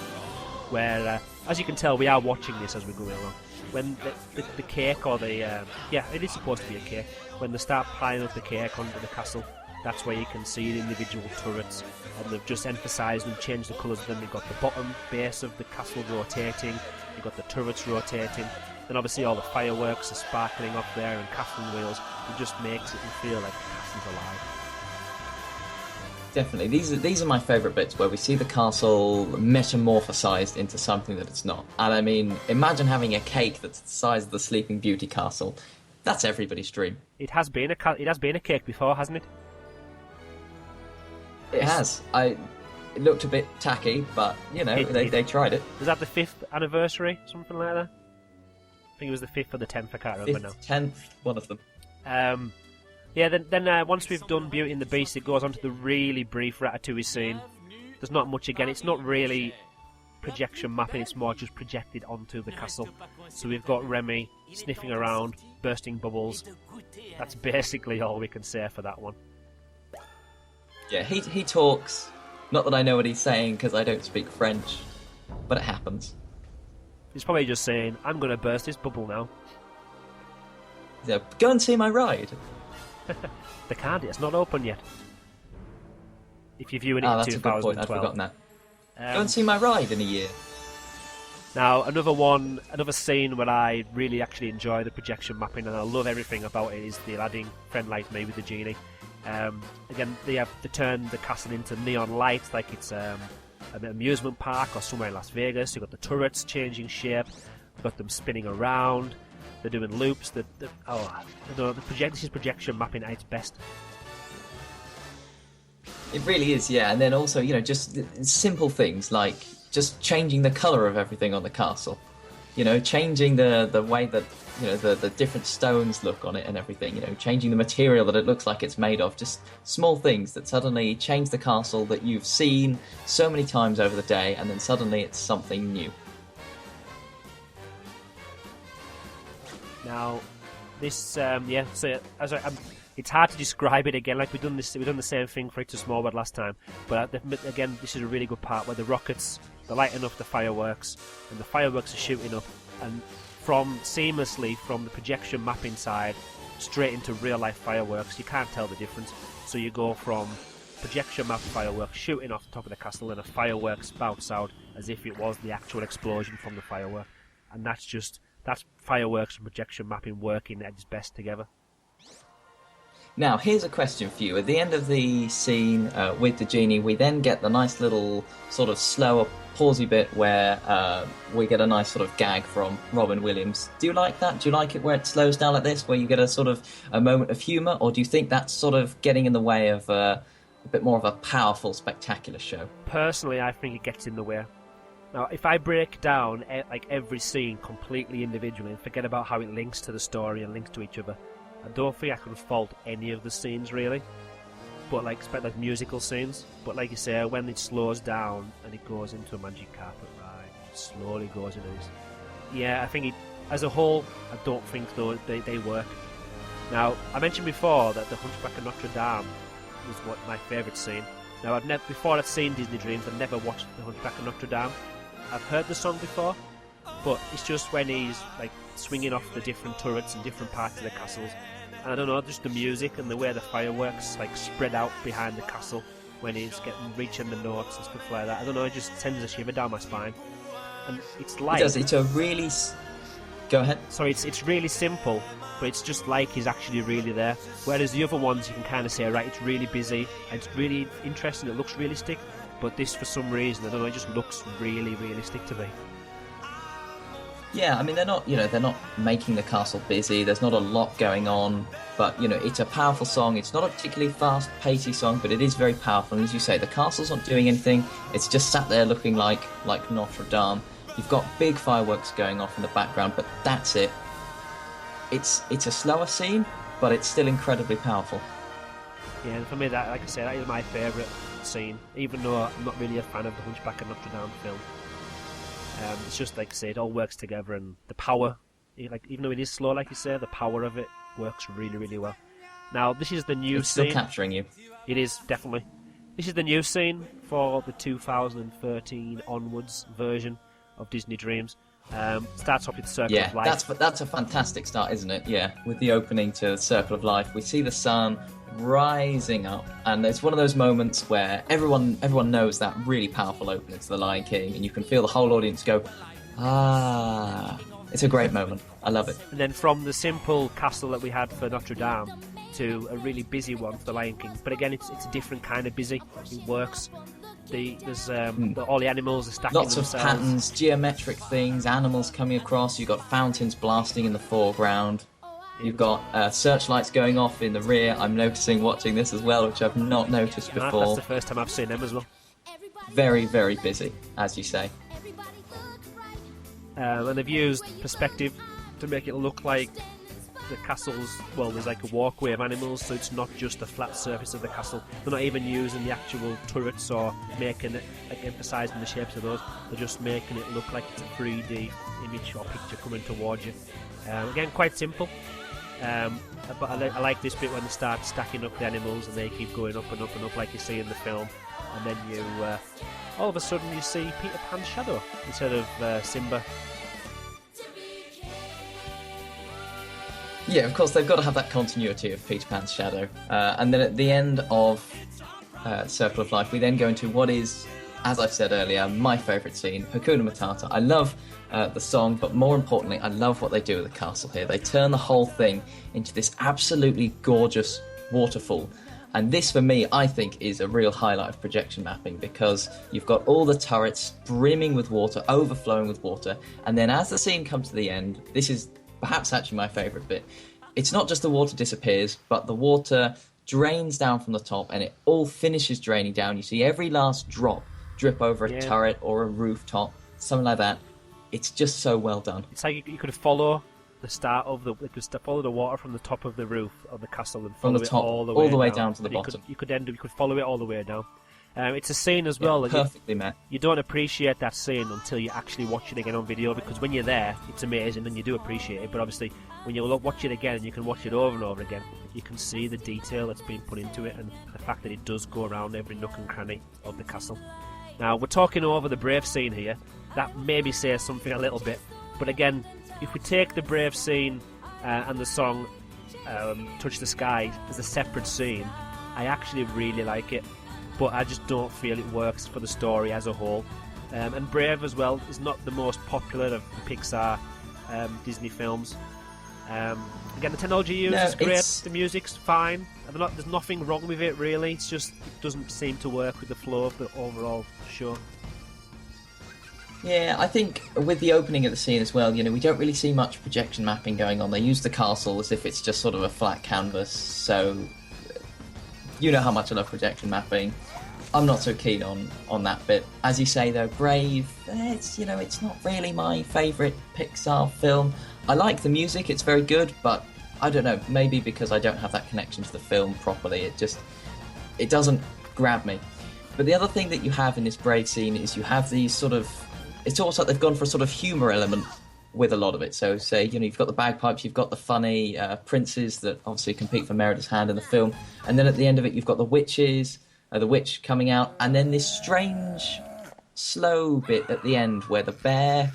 where, as you can tell, we are watching this as we're going along. When the cake or it is supposed to be a cake. When they start piling up the cake onto the castle, that's where you can see the individual turrets. And they've just emphasised and changed the colours of them. You've got the bottom base of the castle rotating. You've got the turrets rotating. Then obviously all the fireworks are sparkling up there and castle wheels. It just makes it feel like the castle's alive. Definitely. These are my favourite bits, where we see the castle metamorphosized into something that it's not. And I mean, imagine having a cake that's the size of the Sleeping Beauty castle. That's everybody's dream. It has been a cake before, hasn't it? It has. It looked a bit tacky, but, you know, they tried it. Was that the 5th anniversary? Something like that? I think it was the 5th or the 10th, I can't remember 5th, 10th, one of them. Yeah, then once we've done Beauty and the Beast, it goes on to the really brief Ratatouille scene. There's not much again. It's not really projection mapping, it's more just projected onto the castle. So we've got Remy sniffing around, bursting bubbles. That's basically all we can say for that one. Yeah, he talks. Not that I know what he's saying, because I don't speak French, but it happens. He's probably just saying, I'm going to burst this bubble now. go and see my ride. They can't. It's not open yet. If you're viewing it Oh, in that's a good point. 2012. I'd forgotten that. Go and see my ride in a year. Now, another scene where I really actually enjoy the projection mapping and I love everything about it is the Aladdin Friend Like Me with the genie. Again, they turn the castle into neon lights like it's an amusement park or somewhere in Las Vegas. You've got the turrets changing shape, you've got them spinning around, they're doing loops. This is projection mapping at its best. It really is, yeah. And then also, just simple things like just changing the colour of everything on the castle. Changing the way that, the different stones look on it and everything. Changing the material that it looks like it's made of. Just small things that suddenly change the castle that you've seen so many times over the day, and then suddenly it's something new. Now, this, so it's hard to describe it again. Like we've done the same thing for It's a Small World last time. But again, this is a really good part where the rockets, they're lighting up the fireworks, and the fireworks are shooting up, and seamlessly from the projection mapping side straight into real life fireworks. You can't tell the difference. So you go from projection mapped fireworks shooting off the top of the castle, and a fireworks bounce out as if it was the actual explosion from the firework. And that's fireworks and projection mapping working at its best together. Now, here's a question for you. At the end of the scene with the genie, we then get the nice little sort of slower, pausey bit where we get a nice sort of gag from Robin Williams. Do you like that? Do you like it where it slows down like this, where you get a sort of a moment of humour? Or do you think that's sort of getting in the way of a bit more of a powerful, spectacular show? Personally, I think it gets in the way. Now, if I break down every scene completely individually and forget about how it links to the story and links to each other, I don't think I could fault any of the scenes really, but like musical scenes. But like you say, when it slows down and it goes into a magic carpet ride, it slowly goes into this. Yeah, I think as a whole, I don't think they work. Now, I mentioned before that the Hunchback of Notre Dame was my favourite scene. Now, before I'd seen Disney Dreams, I'd never watched the Hunchback of Notre Dame. I've heard the song before, but it's just when he's like swinging off the different turrets and different parts of the castles, and I don't know, just the music and the way the fireworks like spread out behind the castle when he's reaching the notes and stuff like that. I don't know, it just sends a shiver down my spine. And it's like... It does, it's a really... Go ahead. Sorry, it's really simple, but it's just like he's actually really there. Whereas the other ones, you can kind of say, right, it's really busy, and it's really interesting, it looks realistic, but this, for some reason, I don't know, it just looks really realistic to me. Yeah, I mean, they're not making the castle busy, there's not a lot going on, but, it's a powerful song. It's not a particularly fast, pacey song, but it is very powerful, and as you say, the castle's not doing anything, it's just sat there looking like Notre Dame. You've got big fireworks going off in the background, but that's it. It's a slower scene, but it's still incredibly powerful. Yeah, and for me, that, like I say, that is my favourite scene, even though I'm not really a fan of the Hunchback of Notre Dame film. It's just like I say, it all works together, and the power, even though it is slow, like you say, the power of it works really well. Now, this is the new it's scene. It's still capturing you. It is, definitely. This is the new scene for the 2013 onwards version of Disney Dreams. Starts off with Circle of Life. That's a fantastic start, isn't it? Yeah, with the opening to Circle of Life, we see the sun rising up, and it's one of those moments where everyone knows that really powerful opening to The Lion King, and you can feel the whole audience go, ah. It's a great moment. I love it. And then from the simple castle that we had for Notre Dame to a really busy one for The Lion King. But again, it's a different kind of busy. It works. There's all the animals are stacking lots themselves. Of patterns, geometric things, animals coming across. You've got fountains blasting in the foreground. You've got searchlights going off in the rear. I'm noticing watching this as well, which I've not noticed before. That's the first time I've seen them as well. Very, very busy, as you say. And they've used perspective to make it look like the castle's, well, there's like a walkway of animals, so it's not just the flat surface of the castle. They're not even using the actual turrets or making it, like emphasising the shapes of those. They're just making it look like it's a 3D image or picture coming towards you. Again, quite simple. But I like this bit when they start stacking up the animals and they keep going up and up and up like you see in the film. And then you, all of a sudden you see Peter Pan's shadow instead of Simba. Yeah, of course, they've got to have that continuity of Peter Pan's shadow. And then at the end of Circle of Life, we then go into what is, as I've said earlier, my favourite scene, Hakuna Matata. I love the song, but more importantly, I love what they do with the castle here. They turn the whole thing into this absolutely gorgeous waterfall. And this, for me, I think, is a real highlight of projection mapping, because you've got all the turrets brimming with water, overflowing with water, and then as the scene comes to the end, this is perhaps actually my favourite bit. It's not just the water disappears, but the water drains down from the top, and it all finishes draining down. You see every last drop drip over a turret or a rooftop, something like that. It's just so well done. It's like you could follow the start of follow the water from the top of the roof of the castle and follow it all the way down to the bottom. You could follow it all the way down. It's a scene as well that perfectly met. You don't appreciate that scene until you actually watch it again on video, because when you're there, it's amazing and you do appreciate it. But obviously, when you watch it again and you can watch it over and over again, you can see the detail that's been put into it and the fact that it does go around every nook and cranny of the castle. Now, we're talking over the Brave scene here. That maybe says something a little bit, but again, if we take the Brave scene and the song Touch the Sky as a separate scene, I actually really like it, but I just don't feel it works for the story as a whole. And Brave as well is not the most popular of the Pixar Disney films. Again, the technology used is great, the music's fine, there's nothing wrong with it really, it's just it doesn't seem to work with the flow of the overall show. Yeah, I think with the opening of the scene as well, we don't really see much projection mapping going on. They use the castle as if it's just sort of a flat canvas, so you know how much I love projection mapping. I'm not so keen on that bit. As you say though, Brave, it's not really my favourite Pixar film. I like the music, it's very good, but I don't know, maybe because I don't have that connection to the film properly, it doesn't grab me. But the other thing that you have in this Brave scene is you have these sort of, it's almost like they've gone for a sort of humour element with a lot of it. So say, you've got the bagpipes, you've got the funny princes that obviously compete for Merida's hand in the film, and then at the end of it you've got the witches, the witch coming out, and then this strange slow bit at the end where the bear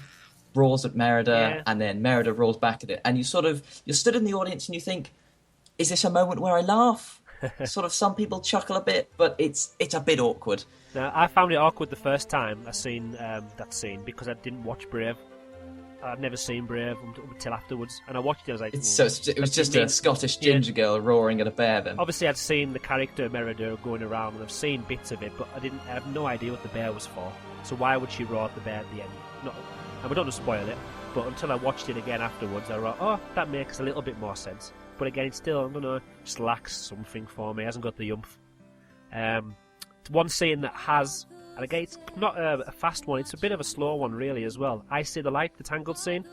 roars at Merida, and then Merida roars back at it, and you're stood in the audience and you think, is this a moment where I laugh? Sort of, some people chuckle a bit, but it's a bit awkward. Now, I found it awkward the first time I seen that scene, because I didn't watch Brave. I'd never seen Brave until afterwards, and I watched it. I was like, it was just a Scottish ginger girl roaring at a bear. Then obviously I'd seen the character Merida going around, and I've seen bits of it, but I have no idea what the bear was for. So why would she roar at the bear at the end? And we don't want to spoil it, but until I watched it again afterwards, I thought, oh, that makes a little bit more sense. But again, it's still, I don't know, just lacks something for me. It hasn't got the oomph. One scene that has, and again, it's not a fast one, it's a bit of a slow one really as well. I See the Light, the Tangled scene.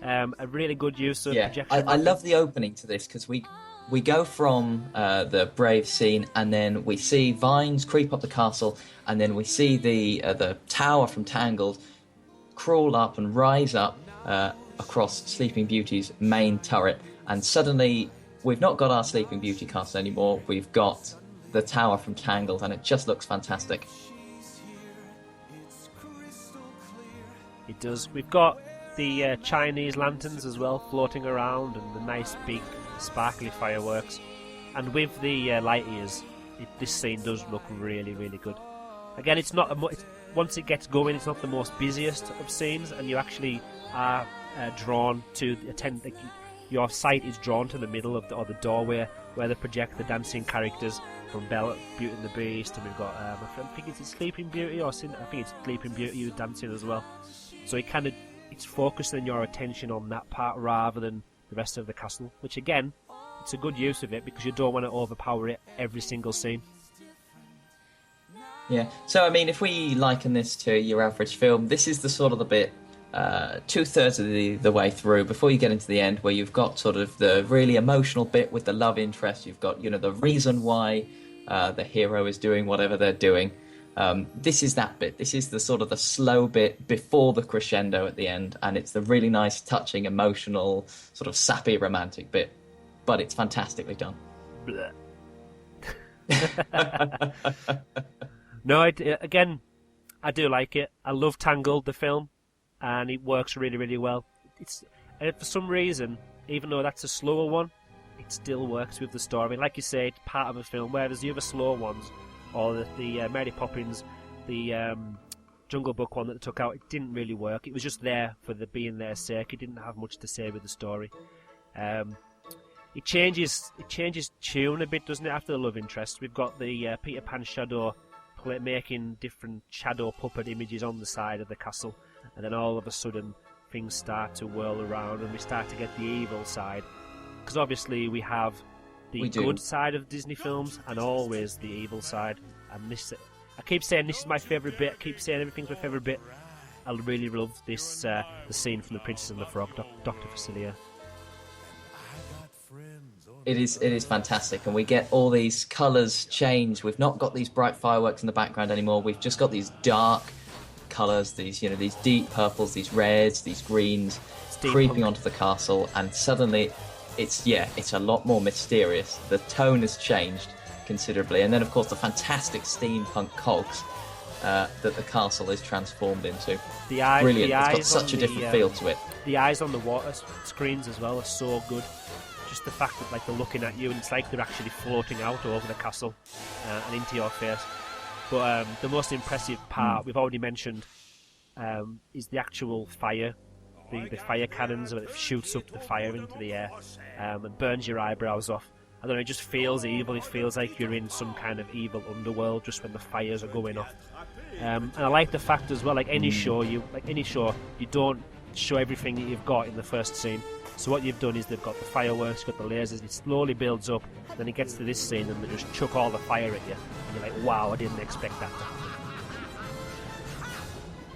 A really good use of projection. I love the opening to this, because we go from the Brave scene, and then we see vines creep up the castle, and then we see the tower from Tangled crawl up and rise up across Sleeping Beauty's main turret, and suddenly we've not got our Sleeping Beauty castle anymore, we've got the tower from Tangled, and it just looks fantastic. It does. We've got the Chinese lanterns as well floating around, and the nice big sparkly fireworks, and with the light years, this scene does look really, really good. Again, it's not once it gets going, it's not the most busiest of scenes, and you actually are drawn to attend. Your sight is drawn to the middle of the doorway where they project the dancing characters from Belle, Beauty and the Beast, and we've got I think it's Sleeping Beauty, I think it's Sleeping Beauty who's dancing as well. So it's focusing your attention on that part rather than the rest of the castle, which again, it's a good use of it because you don't want to overpower it every single scene. Yeah, so I mean, if we liken this to your average film, this is the sort of the bit 2/3 of the way through before you get into the end, where you've got sort of the really emotional bit with the love interest. You've got the reason why the hero is doing whatever they're doing. This is that bit. This is the sort of the slow bit before the crescendo at the end, and it's the really nice, touching, emotional, sort of sappy, romantic bit. But it's fantastically done. No, again, I do like it. I love Tangled, the film, and it works really, really well. For some reason, even though that's a slower one, it still works with the story. I mean, like you say, it's part of a film, whereas the other slower ones, or the Mary Poppins, the Jungle Book one that they took out, it didn't really work. It was just there for the being their sake. It didn't have much to say with the story. It changes tune a bit, doesn't it, after the love interest? We've got the Peter Pan shadow making different shadow puppet images on the side of the castle, and then all of a sudden things start to whirl around and we start to get the evil side. Because obviously we have the good side of Disney films and always the evil side. And this, I keep saying this is my favourite bit, I keep saying everything's my favourite bit. I really love this, the scene from The Princess and the Frog, Dr. Facilier. It is fantastic, and we get all these colours change. We've not got these bright fireworks in the background anymore. We've just got these dark colours, these deep purples, these reds, these greens, creeping onto the castle, and suddenly it's a lot more mysterious. The tone has changed considerably, and then of course the fantastic steampunk cogs that the castle is transformed into. Brilliant! It's got such a different feel to it. The eyes on the water screens as well are so good. Just the fact that like they're looking at you and it's like they're actually floating out over the castle and into your face. But the most impressive part we've already mentioned is the actual fire, the fire cannons where it shoots up the fire into the air and burns your eyebrows off. I don't know, it just feels evil. It feels like you're in some kind of evil underworld just when the fires are going off. And I like the fact as well, like any show, you don't show everything that you've got in the first scene. So what you've done is they've got the fireworks, got the lasers, it slowly builds up, then it gets to this scene and they just chuck all the fire at you. And you're like, wow, I didn't expect that to happen.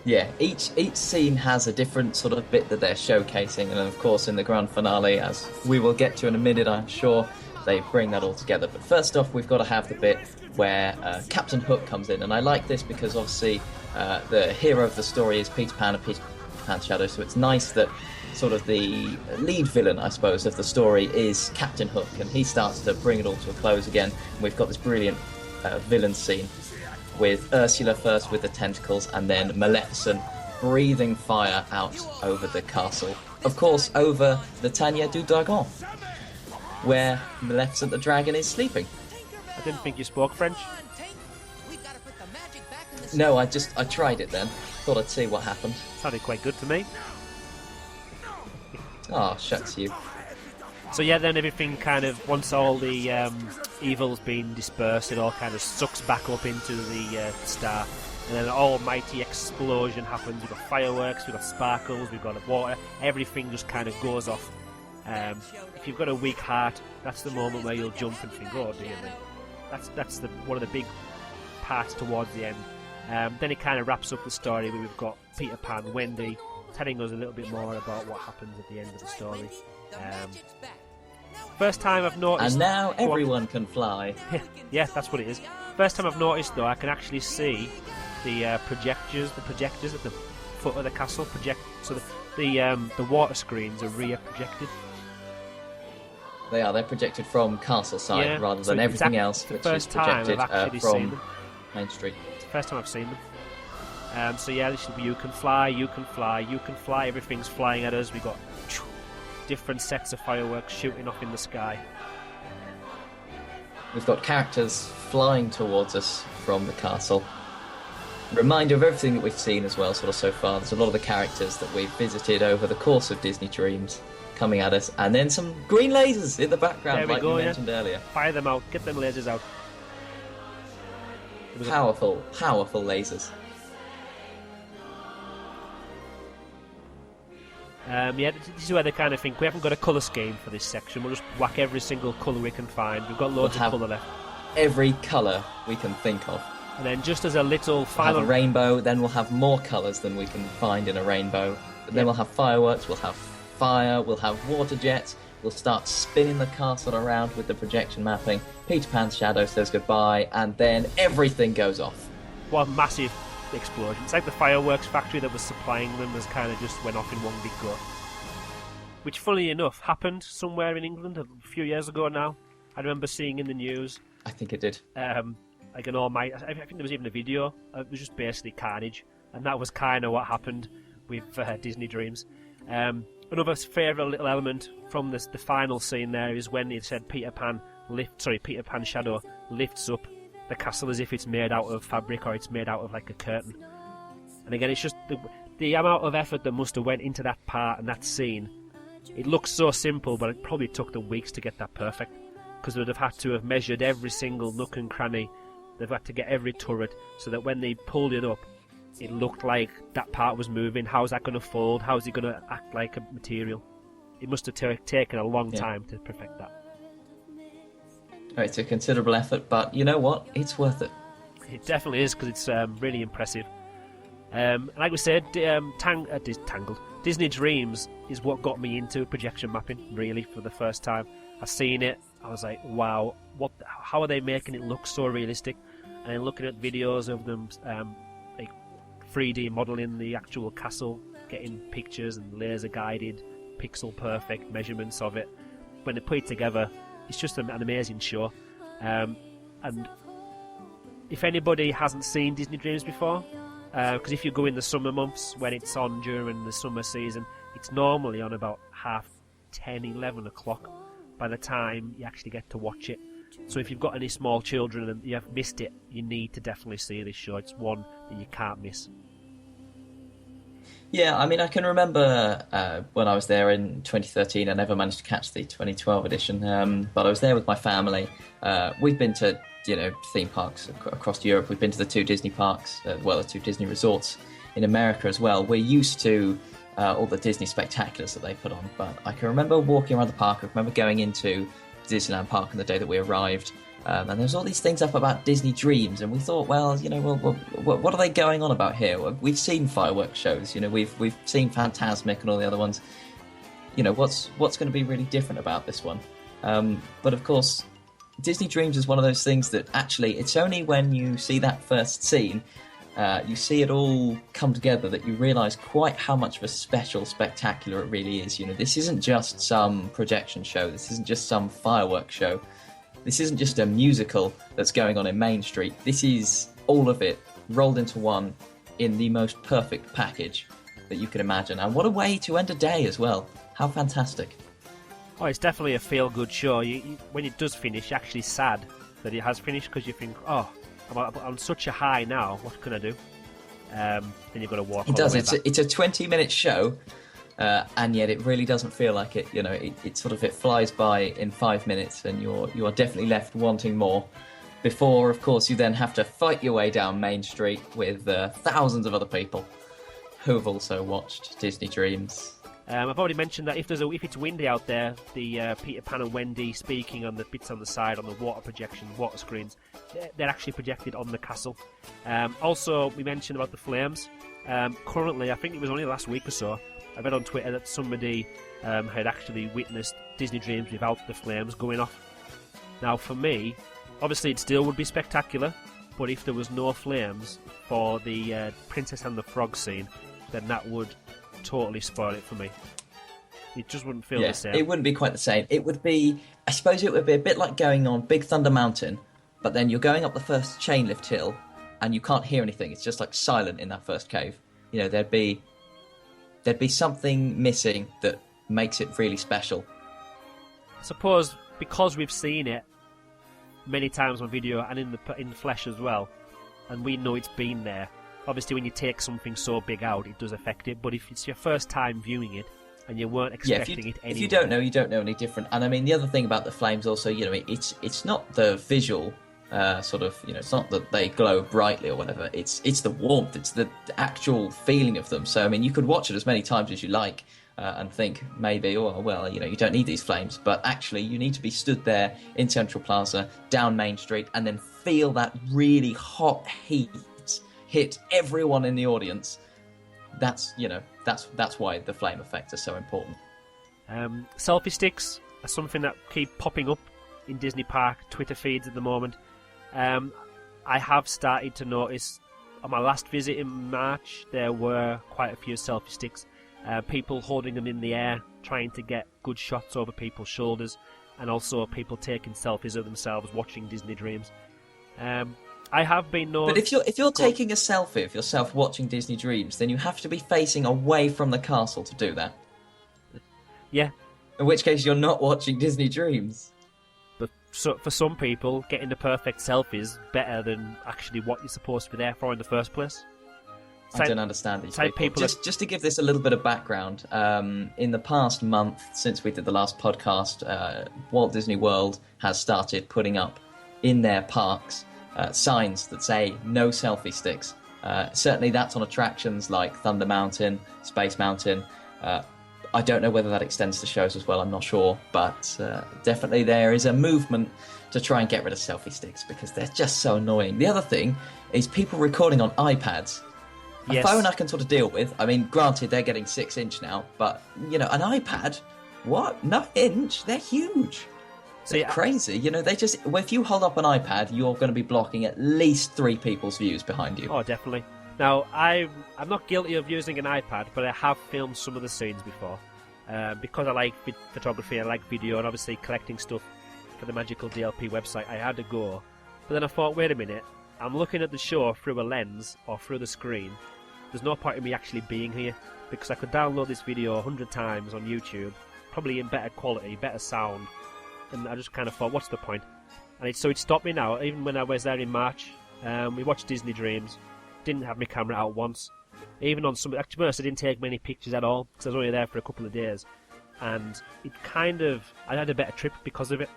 Yeah, each scene has a different sort of bit that they're showcasing, and of course in the grand finale, as we will get to in a minute, I'm sure, they bring that all together. But first off, we've got to have the bit where Captain Hook comes in, and I like this because obviously the hero of the story is Peter Pan and Peter Pan's shadow, so it's nice that sort of the lead villain, I suppose, of the story is Captain Hook, and he starts to bring it all to a close again. And we've got this brilliant villain scene with Ursula first with the tentacles, and then Maleficent breathing fire out over the castle. Of course, over the Tanya du Dragon, where Maleficent the dragon is sleeping. I didn't think you spoke French. No, I tried it then. Thought I'd see what happened. Sounded quite good to me. Oh, shucks you. So yeah, then everything kind of, once all the evil's been dispersed, it all kind of sucks back up into the star. And then an almighty explosion happens. We've got fireworks, we've got sparkles, we've got water. Everything just kind of goes off. If you've got a weak heart, that's the moment where you'll jump and think, oh dear me. That's one of the big parts towards the end. Then it kind of wraps up the story where we've got Peter Pan, Wendy, telling us a little bit more about what happens at the end of the story. First time I've noticed... And now everyone can fly. Yeah, that's what it is. First time I've noticed, though, I can actually see the projectors at the foot of the castle project. So the water screens are rear projected. They're projected from castle side rather than everything else, which is projected from Main Street. It's the first time I've seen them. So yeah, this will be you can fly, everything's flying at us. We've got different sets of fireworks shooting off in the sky. We've got characters flying towards us from the castle. Reminder of everything that we've seen as well, sort of so far. There's a lot of the characters that we've visited over the course of Disney Dreams coming at us, and then some green lasers in the background, like you mentioned earlier. Fire them out, get them lasers out. Powerful lasers. This is where they kind of think we haven't got a colour scheme for this section. We'll just whack every single colour we can find. We've got loads of colour left. Every colour we can think of. And then just as a little final... We'll have a rainbow, then we'll have more colours than we can find in a rainbow. Then we'll have fireworks, we'll have fire, we'll have water jets. We'll start spinning the castle around with the projection mapping. Peter Pan's shadow says goodbye, and then everything goes off. One massive explosion. It's like the fireworks factory that was supplying them has kind of just went off in one big go. Which, funnily enough, happened somewhere in England a few years ago now. I remember seeing in the news. I think it did. Like an almighty... I think there was even a video. It was just basically carnage. And that was kind of what happened with Disney Dreams. Another favourite little element from the final scene there is when it said Peter Pan shadow lifts up the castle as if it's made out of fabric or it's made out of like a curtain. And again, it's just the amount of effort that must have went into that part and that scene. It looks so simple, but it probably took them weeks to get that perfect, because they'd have had to have measured every single nook and cranny. They've had to get every turret so that when they pulled it up, it looked like that part was moving. How's that going to fold? How's it going to act like a material? It must have taken a long time to perfect that. It's a considerable effort, but you know what? It's worth it. It definitely is, because it's really impressive. Like we said, Tangled. Disney Dreams is what got me into projection mapping, really, for the first time. I seen it, I was like, wow, how are they making it look so realistic? And then looking at videos of them 3D modelling the actual castle, getting pictures and laser guided, pixel perfect measurements of it. When they put it together, it's just an amazing show. And if anybody hasn't seen Disney Dreams before, because if you go in the summer months when it's on during the summer season, it's normally on about 10:30, 11 o'clock by the time you actually get to watch it. So if you've got any small children and you have missed it, you need to definitely see this show. It's one that you can't miss. Yeah, I mean, I can remember when I was there in 2013. I never managed to catch the 2012 edition, but I was there with my family. We've been to theme parks across Europe. We've been to the 2 Disney parks, the 2 Disney resorts in America as well. We're used to all the Disney spectaculars that they put on, but I can remember walking around the park. I remember going into Disneyland Park on the day that we arrived, and there's all these things up about Disney Dreams, and we thought, well, what are they going on about here? We've seen fireworks shows, we've seen Fantasmic and all the other ones. What's going to be really different about this one? But of course, Disney Dreams is one of those things that actually, it's only when you see that first scene, you see it all come together, that you realise quite how much of a special spectacular it really is. This isn't just some projection show. This isn't just some fireworks show. This isn't just a musical that's going on in Main Street. This is all of it rolled into one in the most perfect package that you can imagine. And what a way to end a day as well. How fantastic. Oh, it's definitely a feel-good show. When it does finish, you're actually sad that it has finished, because you think, oh, I'm on such a high now, what can I do? Then you've got to walk. It does. It's a 20-minute show, and yet it really doesn't feel like it. It flies by in 5 minutes, and you are definitely left wanting more. Before, of course, you then have to fight your way down Main Street with thousands of other people who have also watched Disney Dreams. I've already mentioned that if it's windy out there, the Peter Pan and Wendy speaking on the bits on the side on the water screens, they're actually projected on the castle. Also, we mentioned about the flames. Currently, I think it was only last week or so, I read on Twitter that somebody had actually witnessed Disney Dreams without the flames going off. Now, for me, obviously it still would be spectacular, but if there was no flames for the Princess and the Frog scene, then that would totally spoil it for me. It just wouldn't feel the same. It wouldn't be quite the same. It would be, I suppose it would be a bit like going on Big Thunder Mountain, but then you're going up the first chain lift hill and you can't hear anything. It's just like silent in that first cave. There'd be something missing that makes it really special. I suppose because we've seen it many times on video and in the flesh as well, and we know it's been there. Obviously, when you take something so big out, it does affect it. But if it's your first time viewing it and you weren't expecting it anyway, if you don't know, you don't know any different. And I mean, the other thing about the flames also, it's not the visual it's not that they glow brightly or whatever. It's the warmth. It's the actual feeling of them. So I mean, you could watch it as many times as you like and think maybe, oh well, you don't need these flames. But actually, you need to be stood there in Central Plaza, down Main Street, and then feel that really hot heat hit everyone in the audience. That's why the flame effects are so important. Selfie sticks are something that keep popping up in Disney Park Twitter feeds at the moment. I have started to notice on my last visit in March there were quite a few selfie sticks, people holding them in the air trying to get good shots over people's shoulders, and also people taking selfies of themselves watching Disney Dreams. I have been known... But if you're taking a selfie of yourself watching Disney Dreams, then you have to be facing away from the castle to do that. Yeah, In which case, you're not watching Disney Dreams. but for some people, getting the perfect selfie is better than actually what you're supposed to be there for in the first place. I don't understand these say people. people Just to give this a little bit of background, in the past month since we did the last podcast, Walt Disney World has started putting up in their parks signs that say no selfie sticks. Certainly that's on attractions like Thunder Mountain, Space Mountain. I don't know whether that extends to shows as well, I'm not sure. But definitely there is a movement to try and get rid of selfie sticks because they're just so annoying. The other thing is people recording on iPads. A phone I can sort of deal with. I mean, granted, they're getting 6-inch now, but, you know, an iPad, what? 9-inch? They're huge. They're crazy. You know, they just... Well, if you hold up an iPad, you're going to be blocking at least 3 people's views behind you. Oh, definitely. Now, I'm not guilty of using an iPad, but I have filmed some of the scenes before. Because I like photography, I like video, and obviously collecting stuff for the Magical DLP website, I had to go. But then I thought, wait a minute, I'm looking at the show through a lens or through the screen. There's no point in me actually being here, because I could download this video 100 times on YouTube, probably in better quality, better sound, and I just kind of thought, what's the point? And so it stopped me now. Even when I was there in March, we watched Disney Dreams, didn't have my camera out once. Even on some, actually, I didn't take many pictures at all, because I was only there for a couple of days, and it kind of, I had a better trip because of it,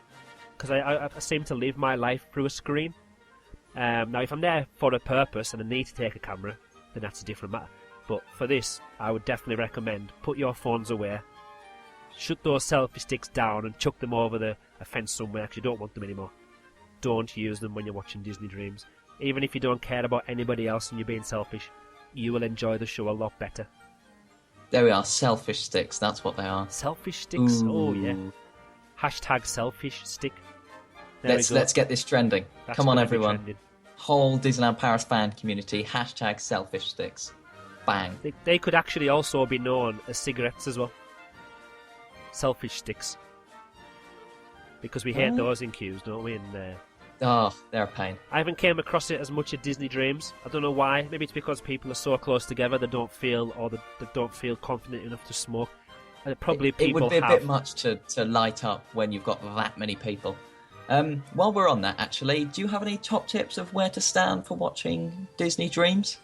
because I seem to live my life through a screen. Now, if I'm there for a purpose and I need to take a camera, then that's a different matter. But for this, I would definitely recommend put your phones away, shut those selfie sticks down and chuck them over a fence somewhere because you don't want them anymore. Don't use them when you're watching Disney Dreams. Even if you don't care about anybody else and you're being selfish, you will enjoy the show a lot better. There we are, selfish sticks, that's what they are. Selfish sticks? Ooh. Oh yeah. Hashtag selfish stick. Let's get this trending. That's Come on, gonna be everyone. trending. Whole Disneyland Paris fan community, hashtag selfish sticks. Bang. They could actually also be known as cigarettes as well. Selfish sticks. Because we hate those in queues, don't we? And Oh, they're a pain. I haven't came across it as much at Disney Dreams. I don't know why. Maybe it's because people are so close together they don't feel confident enough to smoke. And probably people it would be a have. bit much to light up when you've got that many people. While we're on that, actually, do you have any top tips of where to stand for watching Disney Dreams?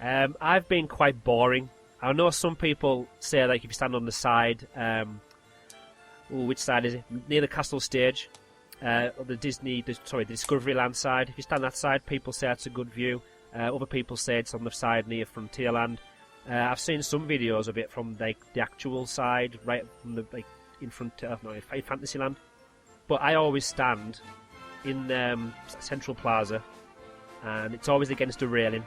I've been quite boring. I know some people say like if you stand on the side, which side is it? Near the castle stage, or the Discoveryland side. If you stand that side, people say it's a good view. Other people say it's on the side near Frontierland. I've seen some videos of it from like the actual side, right from the in Fantasyland. But I always stand in Central Plaza, and it's always against a railing.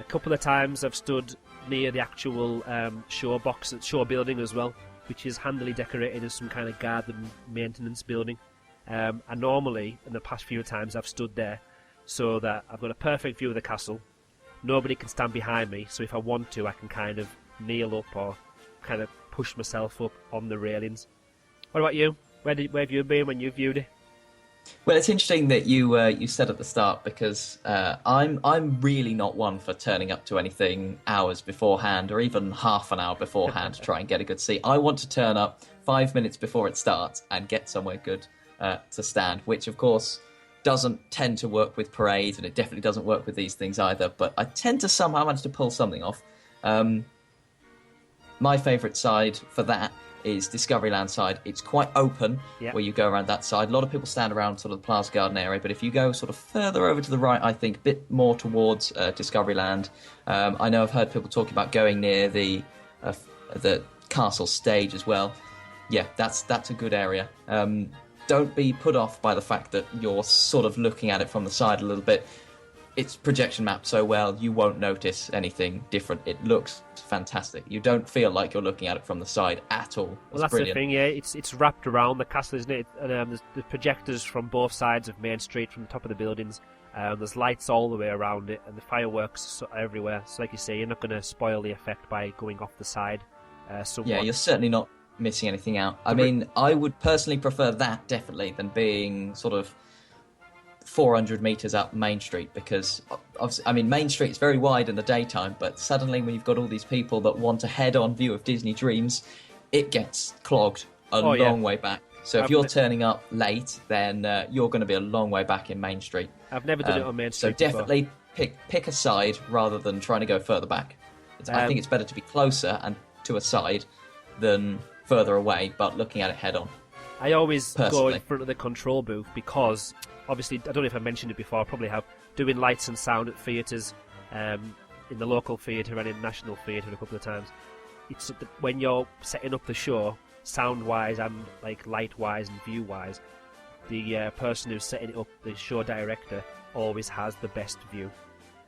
A couple of times I've stood near the actual show building as well, which is handily decorated as some kind of garden maintenance building. And normally, in the past few times, I've stood there so that I've got a perfect view of the castle. Nobody can stand behind me, so if I want to, I can kind of kneel up or kind of push myself up on the railings. What about you? Where have you been when you viewed it? Well, it's interesting that you said at the start because I'm really not one for turning up to anything hours beforehand or even half an hour beforehand to try and get a good seat. I want to turn up 5 minutes before it starts and get somewhere good to stand, which of course doesn't tend to work with parades, and it definitely doesn't work with these things either. But I tend to somehow manage to pull something off. My favourite side for that is Discoveryland side. It's quite open where you go around that side. A lot of people stand around sort of the Plaza Garden area, but if you go sort of further over to the right, I think a bit more towards Discoveryland. I know I've heard people talking about going near the castle stage as well. Yeah, that's a good area. Don't be put off by the fact that you're sort of looking at it from the side a little bit. It's projection mapped so well, you won't notice anything different. It looks fantastic. You don't feel like you're looking at it from the side at all. Well, that's brilliant. The thing, yeah. It's wrapped around the castle, isn't it? And there's the projectors from both sides of Main Street, from the top of the buildings. There's lights all the way around it, and the fireworks everywhere. So, like you say, you're not going to spoil the effect by going off the side somewhat. Yeah, you're certainly not missing anything out. I mean, I would personally prefer that, definitely, than being sort of 400 metres up Main Street, because I mean Main Street is very wide in the daytime, but suddenly when you've got all these people that want a head-on view of Disney Dreams, it gets clogged a Oh, yeah. long way back. So if I've you're ne- turning up late, then you're going to be a long way back in Main Street. I've never done it on Main So Street before. definitely pick a side rather than trying to go further back. I think it's better to be closer and to a side than further away, but looking at it head on. I always go Personally. in front of the control booth because, obviously, I don't know if I mentioned it before, I probably have, doing lights and sound at theatres, in the local theatre and in National Theatre a couple of times. It's when you're setting up the show, sound-wise and like light-wise and view-wise, the person who's setting it up, the show director, always has the best view.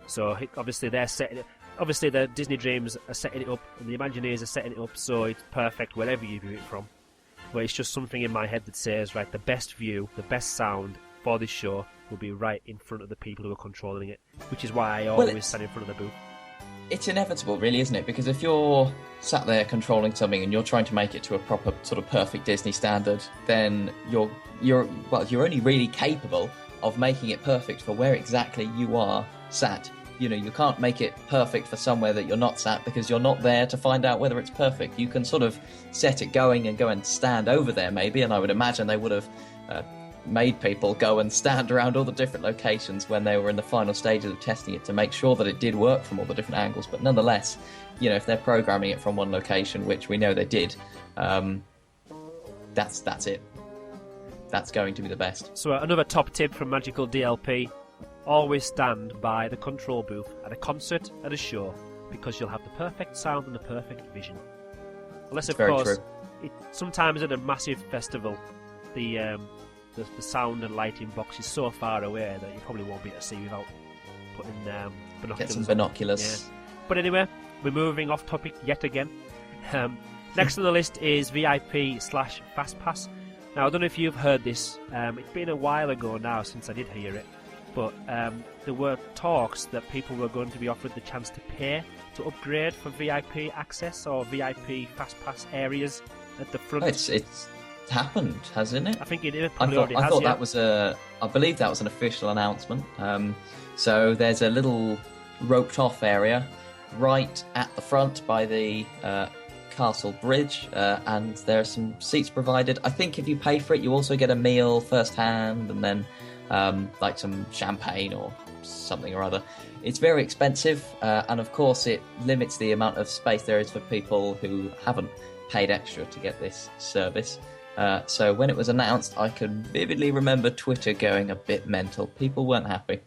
So obviously they're setting it. Obviously the Disney Dreams are setting it up, and the Imagineers are setting it up so it's perfect wherever you view it from. But it's just something in my head that says, right, the best view, the best sound for this show will be right in front of the people who are controlling it, which is why I always stand in front of the booth. It's inevitable, really, isn't it? Because if you're sat there controlling something and you're trying to make it to a proper sort of perfect Disney standard, then you're only really capable of making it perfect for where exactly you are sat. You know, you can't make it perfect for somewhere that you're not sat because you're not there to find out whether it's perfect. You can sort of set it going and go and stand over there maybe, and I would imagine they would have made people go and stand around all the different locations when they were in the final stages of testing it to make sure that it did work from all the different angles. But nonetheless, you know, if they're programming it from one location, which we know they did, that's it. That's going to be the best. So another top tip from Magical DLP: always stand by the control booth at a concert, at a show, because you'll have the perfect sound and the perfect vision. Unless, of Very course, true. sometimes at a massive festival, the sound and lighting box is so far away that you probably won't be able to see without putting binoculars. Get some on. binoculars. Yeah. But anyway, we're moving off topic yet again. Next on the list is VIP/FastPass. Now, I don't know if you've heard this. It's been a while ago now since I did hear it. But there were talks that people were going to be offered the chance to pay to upgrade for VIP access or VIP FastPass areas at the front. It's happened, hasn't it? I think it I probably thought, already I has, thought yeah. that was I believe that was an official announcement. So there's a little roped off area right at the front by the Castle Bridge, and there are some seats provided. I think if you pay for it, you also get a meal firsthand, and then like some champagne or something or other. It's very expensive, and of course it limits the amount of space there is for people who haven't paid extra to get this service. So when it was announced, I can vividly remember Twitter going a bit mental. People weren't happy.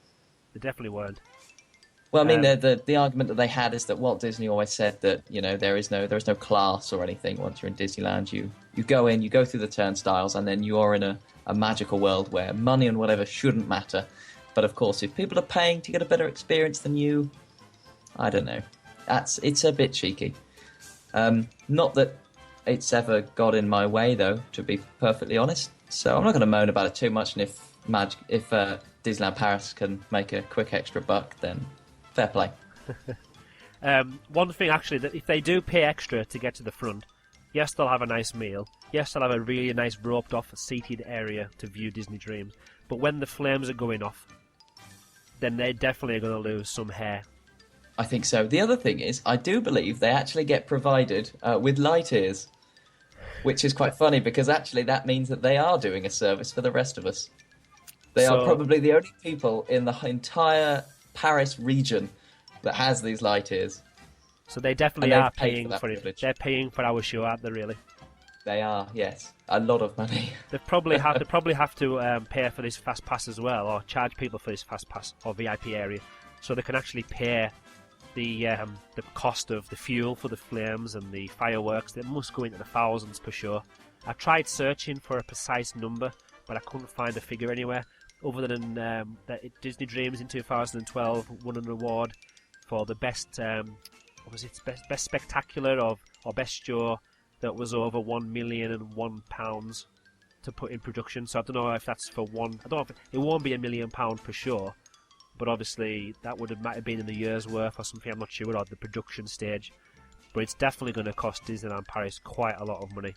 They definitely weren't. Well, I mean, the argument that they had is that Walt Disney always said that, you know, there is no class or anything once you're in Disneyland. You go in, you go through the turnstiles, and then you are in a magical world where money and whatever shouldn't matter. But of course, if people are paying to get a better experience than you, I don't know. It's a bit cheeky. Not that it's ever got in my way, though, to be perfectly honest. So I'm not going to moan about it too much. And if Disneyland Paris can make a quick extra buck, then fair play. One thing, actually, that if they do pay extra to get to the front, yes, they'll have a nice meal. Yes, they'll have a really nice roped-off, seated area to view Disney Dreams. But when the flames are going off, then they're definitely going to lose some hair. I think so. The other thing is, I do believe they actually get provided with light ears, which is quite funny because actually that means that they are doing a service for the rest of us. They are probably the only people in the entire Paris region that has these light ears. So they definitely And are they've paid paying for that for it. privilege. They're paying for our show, aren't they, really? They are, yes. A lot of money. They probably have to pay for this fast pass as well, or charge people for this fast pass or VIP area, so they can actually pay the cost of the fuel for the flames and the fireworks. They must go into the thousands per show. I tried searching for a precise number, but I couldn't find a figure anywhere other than that Disney Dreams in 2012 won an award for the best best spectacular or best show that was over £1,000,001 to put in production. So I don't know if that's for one. I don't know if it won't be £1,000,000 per show, but obviously that might have been in the year's worth or something. I'm not sure, or the production stage. But it's definitely going to cost Disneyland Paris quite a lot of money.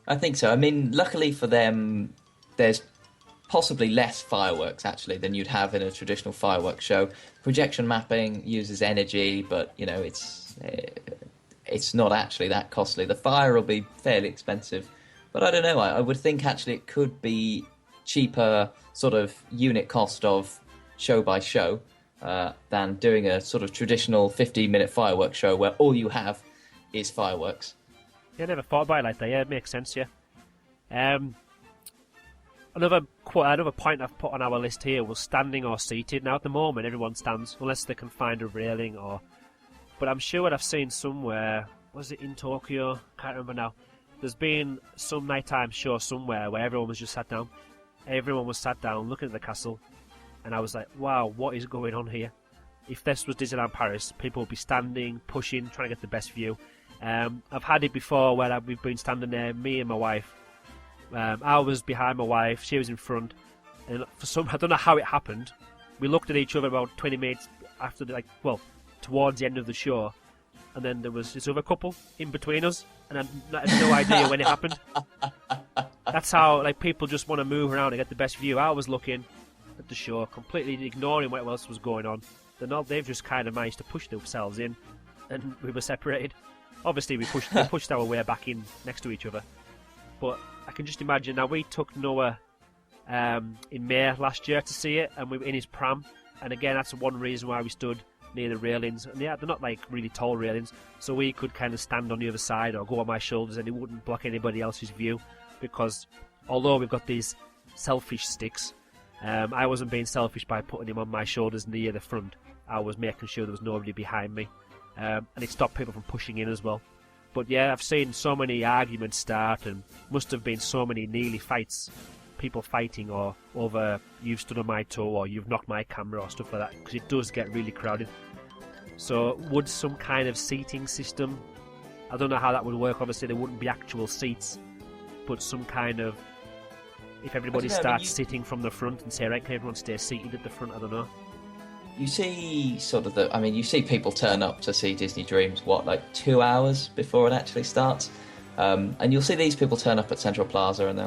I think so. I mean, luckily for them, there's possibly less fireworks actually than you'd have in a traditional fireworks show. Projection mapping uses energy, but you know, it's not actually that costly. The fire will be fairly expensive, but I don't know. I would think actually it could be cheaper, sort of unit cost of show by show, than doing a sort of traditional 15-minute fireworks show where all you have is fireworks. Yeah, I never thought about it like that. Yeah, it makes sense. Yeah. Another point I've put on our list here was standing or seated. Now, at the moment, everyone stands, unless they can find a railing or... But I'm sure I've seen somewhere, was it in Tokyo? Can't remember now. There's been some nighttime show somewhere where everyone was just sat down. Everyone was sat down looking at the castle. And I was like, wow, what is going on here? If this was Disneyland Paris, people would be standing, pushing, trying to get the best view. I've had it before where we've been standing there, me and my wife. I was behind my wife, she was in front, and I don't know how it happened. We looked at each other about 20 minutes after, towards the end of the show, and then there was this other couple in between us, and I had no idea when it happened. That's how people just want to move around and get the best view. I was looking at the show, completely ignoring what else was going on. They've just kind of managed to push themselves in, and we were separated. Obviously, we pushed our way back in next to each other, but I can just imagine. Now, we took Noah in May last year to see it, and we were in his pram. And again, that's one reason why we stood near the railings. And yeah, they're not really tall railings, so we could kind of stand on the other side or go on my shoulders, and it wouldn't block anybody else's view. Because although we've got these selfish sticks, I wasn't being selfish by putting him on my shoulders near the front. I was making sure there was nobody behind me, and it stopped people from pushing in as well. But yeah, I've seen so many arguments start, and must have been so many nearly fights, people fighting or over you've stood on my toe or you've knocked my camera or stuff like that, because it does get really crowded. So would some kind of seating system, I don't know how that would work. Obviously there wouldn't be actual seats, but some kind of, if everybody starts sitting from the front and say, right, can everyone stay seated at the front? I don't know. You see you see people turn up to see Disney Dreams, 2 hours before it actually starts? And you'll see these people turn up at Central Plaza and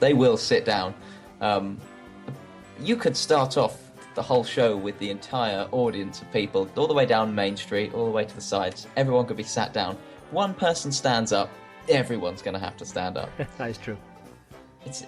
they will sit down. You could start off the whole show with the entire audience of people, all the way down Main Street, all the way to the sides. Everyone could be sat down. One person stands up, everyone's going to have to stand up. That is true.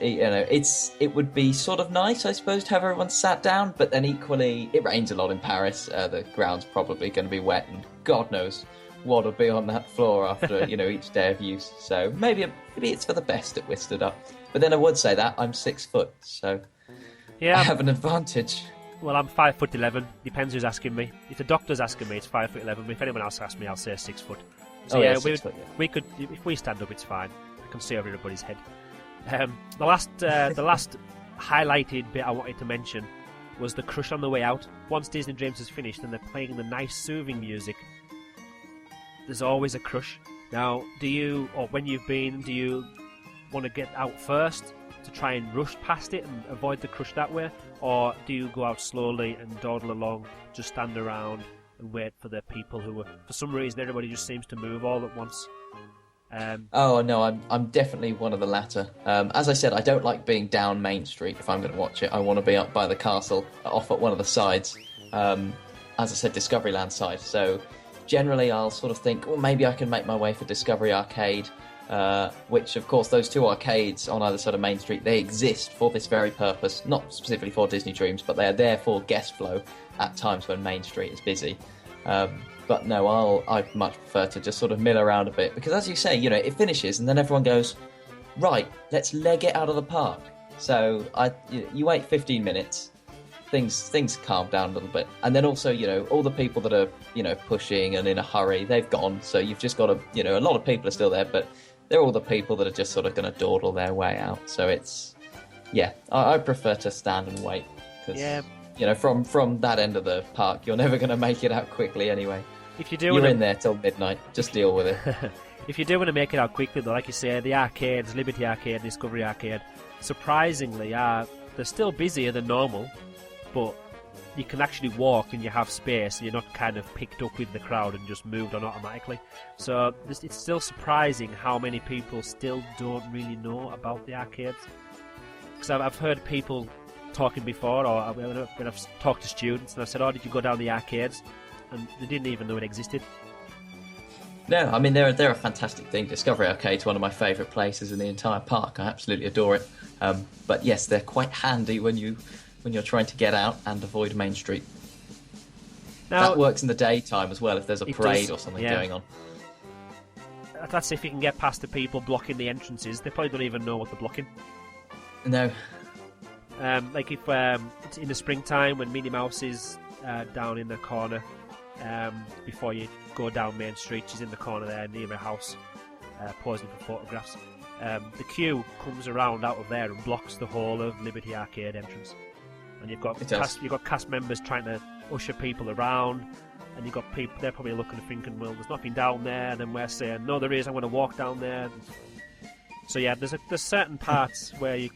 It would be sort of nice, I suppose, to have everyone sat down, but then equally, it rains a lot in Paris. The ground's probably going to be wet, and God knows what will be on that floor after each day of use. So maybe it's for the best that we're stood up. But then I would say that I'm 6 foot, so yeah, I have an advantage. Well, I'm 5'11". Depends who's asking me. If the doctor's asking me, it's 5'11". If anyone else asks me, I'll say 6 foot. So we could, if we stand up, it's fine. I can see over everybody's head. The last highlighted bit I wanted to mention was the crush on the way out. Once Disney Dreams is finished and they're playing the nice soothing music, there's always a crush. Now, when you've been, do you want to get out first to try and rush past it and avoid the crush that way? Or do you go out slowly and dawdle along, just stand around and wait for the people who are, for some reason, everybody just seems to move all at once? Oh no, I'm definitely one of the latter. As I said, I don't like being down Main Street if I'm going to watch it. I want to be up by the castle, off at one of the sides. As I said, Discoveryland side. So generally I'll sort of think, maybe I can make my way for Discovery Arcade, which of course those two arcades on either side of Main Street, they exist for this very purpose, not specifically for Disney Dreams, but they are there for guest flow at times when Main Street is busy. But no, I'd much prefer to just sort of mill around a bit, because as you say, it finishes and then everyone goes, right, let's leg it out of the park. So you wait 15 minutes, things calm down a little bit, and then also all the people that are pushing and in a hurry, they've gone. So you've just got to a lot of people are still there, but they're all the people that are just sort of going to dawdle their way out. So I prefer to stand and wait, because from that end of the park, you're never going to make it out quickly anyway. If you do, you're in there till midnight. Just deal with it. If you do want to make it out quickly, though, like you say, the arcades, Liberty Arcade, Discovery Arcade, surprisingly, they're still busier than normal, but you can actually walk and you have space, and you're not kind of picked up with the crowd and just moved on automatically. So it's still surprising how many people still don't really know about the arcades. Because I've heard people talking before, or when I've talked to students, and I've said, did you go down the arcades? And they didn't even know it existed. No, I mean they're a fantastic thing. Discovery Arcade's one of my favourite places in the entire park. I absolutely adore it. But yes, they're quite handy when you're trying to get out and avoid Main Street. Now, that works in the daytime as well if there's a parade does, or something yeah. going on. That's if you can get past the people blocking the entrances. They probably don't even know what they're blocking. No. Like if it's in the springtime when Minnie Mouse is down in the corner before you go down Main Street, she's in the corner there near her house posing for photographs. The queue comes around out of there and blocks the whole of Liberty Arcade entrance. And you've got cast members trying to usher people around, and you've got people, they're probably looking and thinking, well, there's nothing down there, and then we're saying, no, there is, I'm going to walk down there. So yeah, there's certain parts where they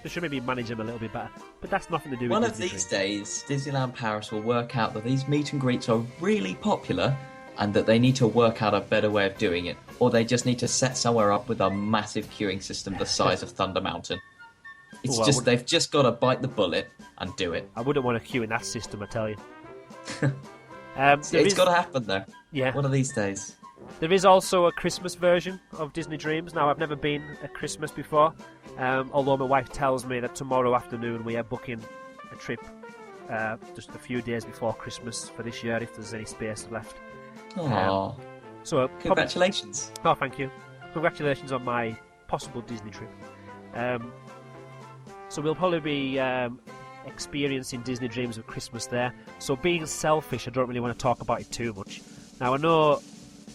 should maybe manage them a little bit better, but that's nothing to do with One of Disney these Dream. days, Disneyland Paris will work out that these meet and greets are really popular and that they need to work out a better way of doing it. Or they just need to set somewhere up with a massive queuing system the size of Thunder Mountain. It's they've just got to bite the bullet and do it. I wouldn't want to queue in that system, I tell you. It's got to happen though. Yeah. One of these days. There is also a Christmas version of Disney Dreams. Now, I've never been at Christmas before, although my wife tells me that tomorrow afternoon we are booking a trip just a few days before Christmas for this year, if there's any space left. Aww. So Congratulations. Oh, thank you. Congratulations on my possible Disney trip. So we'll probably be experiencing Disney Dreams of Christmas there. So being selfish, I don't really want to talk about it too much. Now, I know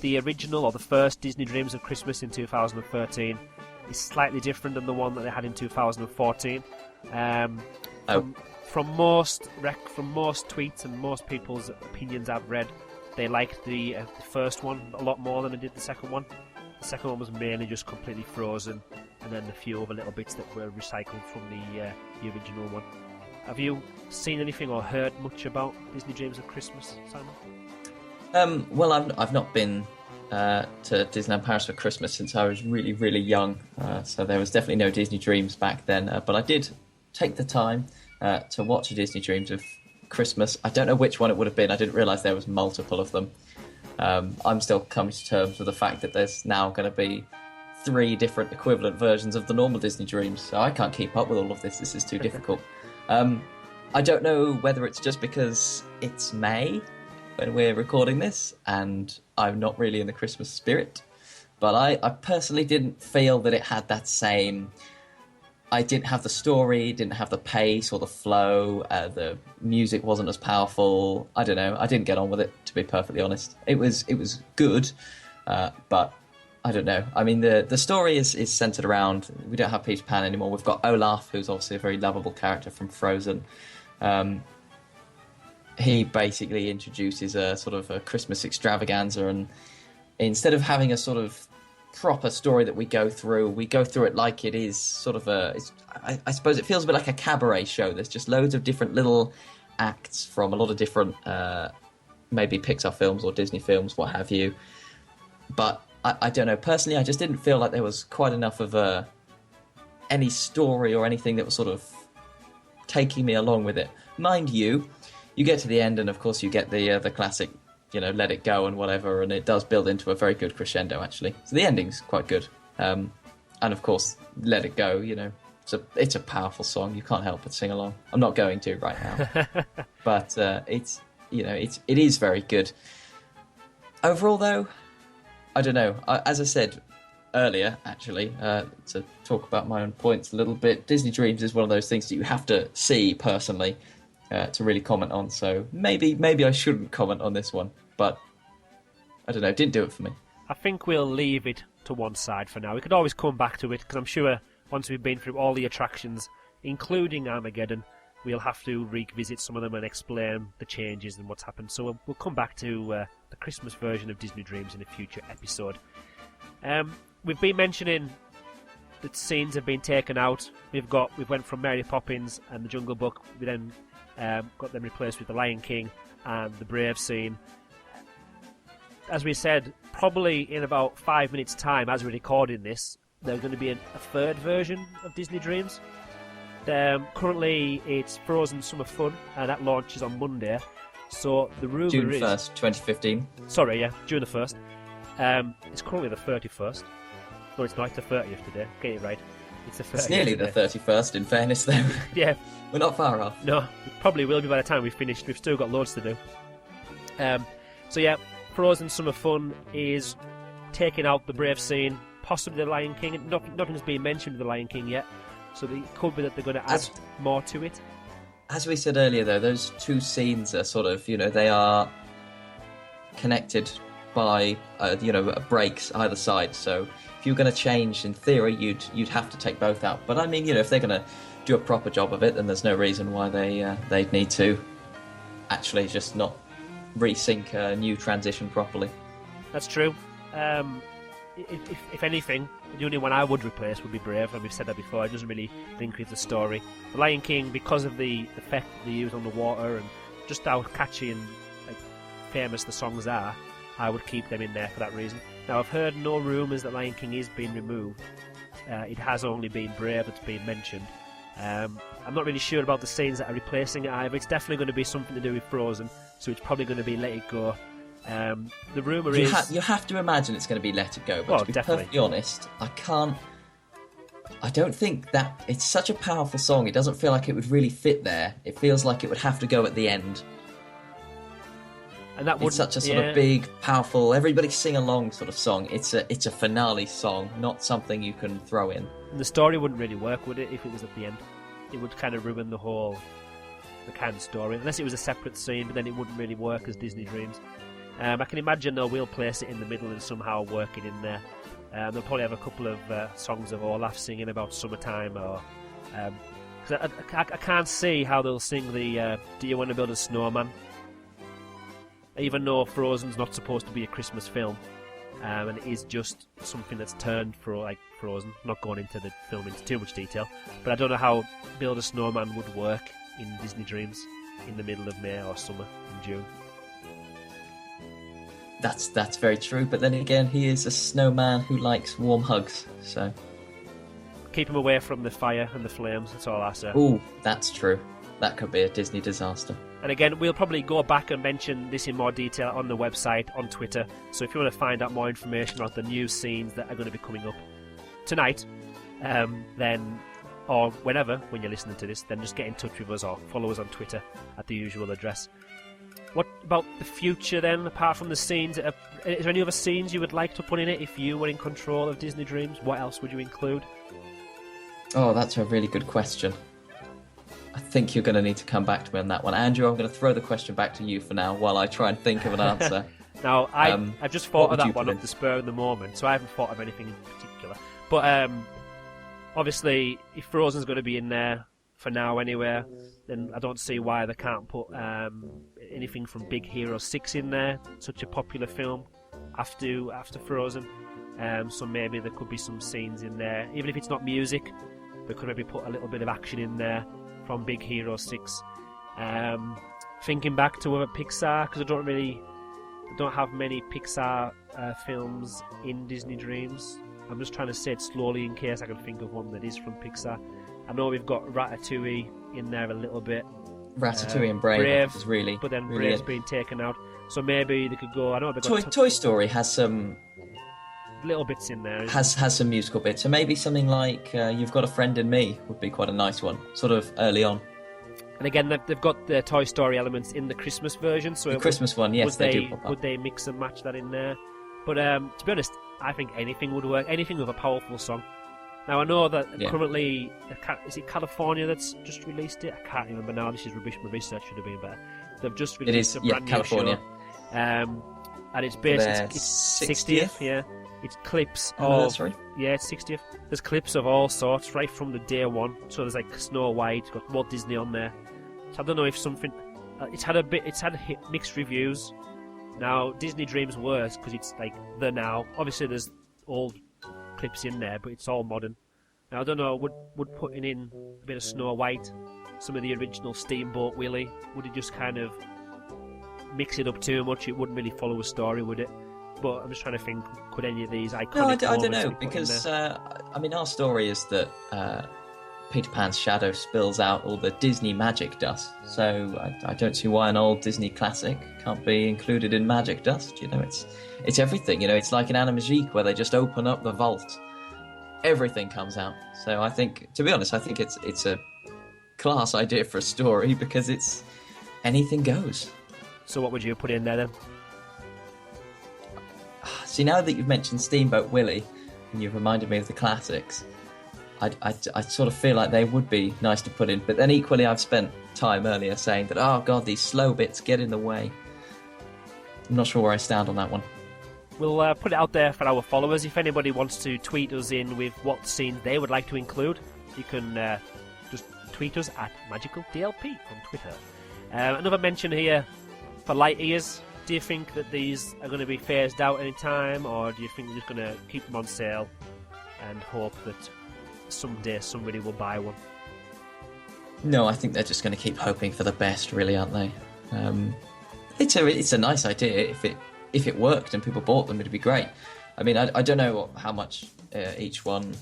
the original or the first Disney Dreams of Christmas in 2013 is slightly different than the one that they had in 2014. From most tweets and most people's opinions I've read, they liked the first one a lot more than they did the second one. The second one was mainly just completely frozen, and then a few other little bits that were recycled from the original one. Have you seen anything or heard much about Disney Dreams of Christmas, Simon? Well, I've not been to Disneyland Paris for Christmas since I was really, really young, so there was definitely no Disney Dreams back then. But I did take the time to watch a Disney Dreams of Christmas. I don't know which one it would have been. I didn't realise there was multiple of them. I'm still coming to terms with the fact that there's now going to be 3 different equivalent versions of the normal Disney Dreams, so I can't keep up with all of this. This is too difficult. I don't know whether it's just because it's May when we're recording this and I'm not really in the Christmas spirit, but I personally didn't feel that it had that same... I didn't have the story, didn't have the pace or the flow, the music wasn't as powerful. I don't know, I didn't get on with it, to be perfectly honest. It was good, but I don't know. I mean, the story is centred around... We don't have Peter Pan anymore. We've got Olaf, who's obviously a very lovable character from Frozen. He basically introduces a sort of a Christmas extravaganza, and instead of having a sort of proper story that we go through it like it is sort of I suppose it feels a bit like a cabaret show. There's just loads of different little acts from a lot of different maybe Pixar films or Disney films, what have you. But I don't know, personally I just didn't feel like there was quite enough of any story or anything that was sort of taking me along with it. Mind you, you get to the end and of course you get the classic, Let It Go and whatever, and it does build into a very good crescendo actually. So the ending's quite good. And of course, Let It Go, it's a powerful song. You can't help but sing along. I'm not going to right now. But it is very good. Overall though, I don't know. As I said earlier, actually, to talk about my own points a little bit, Disney Dreams is one of those things that you have to see personally to really comment on. So maybe I shouldn't comment on this one, but I don't know. It didn't do it for me. I think we'll leave it to one side for now. We could always come back to it, because I'm sure once we've been through all the attractions, including Armageddon, we'll have to revisit some of them and explain the changes and what's happened. So we'll come back to the Christmas version of Disney Dreams in a future episode. We've been mentioning that scenes have been taken out. We've went from Mary Poppins and the Jungle Book. We then got them replaced with the Lion King and the Brave scene. As we said, probably in about 5 minutes' time, as we're recording this, there's going to be a third version of Disney Dreams. Currently, it's Frozen Summer Fun, and that launches on Monday. So the rumour is... June 1st, 2015. Sorry, yeah, June the 1st. It's currently the 31st. No, it's not. It's the 30th today. Get it right. It's the 30th. It's nearly the today. 31st, in fairness, though. Yeah. We're not far off. No, it probably will be by the time we've finished. We've still got loads to do. So yeah, Frozen Summer Fun is taking out the Brave scene, possibly the Lion King. Nothing's been mentioned with the Lion King yet, so it could be that they're going to add more to it. As we said earlier, though, those two scenes are sort of, they are connected by, breaks either side. So if you're going to change, in theory, you'd have to take both out. But I mean, if they're going to do a proper job of it, then there's no reason why they'd need to actually just not resync a new transition properly. That's true. If anything, the only one I would replace would be Brave, and we've said that before. It doesn't really link with the story. The Lion King, because of the effect they use on the water and just how catchy and famous the songs are, I would keep them in there for that reason. Now, I've heard no rumours that Lion King is being removed. It has only been Brave that's been mentioned. I'm not really sure about the scenes that are replacing it either. It's definitely going to be something to do with Frozen, so it's probably going to be Let It Go. The rumour is... you have to imagine it's going to be Let It Go, but to be definitely. perfectly honest, I don't think that... It's such a powerful song, it doesn't feel like it would really fit there. It feels like it would have to go at the end. And that it's such a sort of big, powerful, everybody sing along sort of song. It's a finale song, not something you can throw in. And the story wouldn't really work, would it, if it was at the end? It would kind of ruin the kind of story, unless it was a separate scene, but then it wouldn't really work as Disney Dreams. I can imagine they'll will place it in the middle and somehow work it in there. They'll probably have a couple of songs of Olaf singing about summertime, or cause I can't see how they'll sing the Do You Want to Build a Snowman? Even though Frozen's not supposed to be a Christmas film, and it is just something that's turned for Frozen. I'm not going into the film into too much detail, but I don't know how Build a Snowman would work in Disney Dreams in the middle of May or summer in June. That's very true, but then again, he is a snowman who likes warm hugs, so... Keep him away from the fire and the flames, that's all I say. Ooh, that's true. That could be a Disney disaster. And again, we'll probably go back and mention this in more detail on the website, on Twitter, so if you want to find out more information about the new scenes that are going to be coming up tonight, then, or whenever, when you're listening to this, then just get in touch with us or follow us on Twitter at the usual address. What about the future then, apart from the scenes? Is there any other scenes you would like to put in it if you were in control of Disney Dreams? What else would you include? Oh, that's a really good question. I think you're going to need to come back to me on that one. Andrew, I'm going to throw the question back to you for now while I try and think of an answer. Now, I've just thought of that one put off the spur of the moment, so I haven't thought of anything in particular. But obviously, if Frozen's going to be in there for now anyway, then I don't see why they can't put anything from Big Hero 6 in there, such a popular film, after Frozen. So maybe there could be some scenes in there, even if it's not music, they could maybe put a little bit of action in there from Big Hero 6. Thinking back to other Pixar, because I don't have many Pixar films in Disney Dreams. I'm just trying to say it slowly in case I can think of one that is from Pixar. I know we've got Ratatouille in there a little bit. Ratatouille and Brave is really... But then really Brave's been taken out. So maybe they could go... I know they've got Toy Story has some... little bits in there. Has some musical bits. So maybe something like You've Got a Friend in Me would be quite a nice one, sort of early on. And again, they've got the Toy Story elements in the Christmas version. So the Christmas one, yes, they do pop up. Would they mix and match that in there? But to be honest, I think anything would work. Anything with a powerful song. Now, I know that currently... Is it California that's just released it? I can't remember now. This is rubbish. My research should have been better. They've just released a brand new California. show. And it's based... It's 60th, yeah. It's clips of... Yeah, it's 60th. There's clips of all sorts, right from the day one. So there's like Snow White, it's got Walt Disney on there. So I don't know if something... It's had mixed reviews. Now, Disney Dreams worse, because it's like the now. Obviously there's old clips in there, but it's all modern. Now, I don't know, would putting in a bit of Snow White, some of the original Steamboat Willie, would it just kind of mix it up too much? It wouldn't really follow a story, would it? But I'm just trying to think, could any of these iconic No, I don't know, be put in because, there? our story is that Peter Pan's shadow spills out all the Disney magic dust. So I don't see why an old Disney classic can't be included in magic dust. You know, it's everything. You know, it's like an Animagique where they just open up the vault, everything comes out. So I think, to be honest, I think it's a class idea for a story because it's anything goes. So what would you put in there then? See, now that you've mentioned Steamboat Willie and you've reminded me of the classics, I sort of feel like they would be nice to put in. But then equally, I've spent time earlier saying that, oh God, these slow bits get in the way. I'm not sure where I stand on that one. We'll put it out there for our followers. If anybody wants to tweet us in with what scenes they would like to include, you can just tweet us at MagicalDLP on Twitter. Another mention here for light ears. Do you think that these are going to be phased out any time, or do you think they're just going to keep them on sale and hope that someday somebody will buy one? No, I think they're just going to keep hoping for the best, really, aren't they? It's a nice idea. If it worked and people bought them, it'd be great. I mean, I don't know how much each one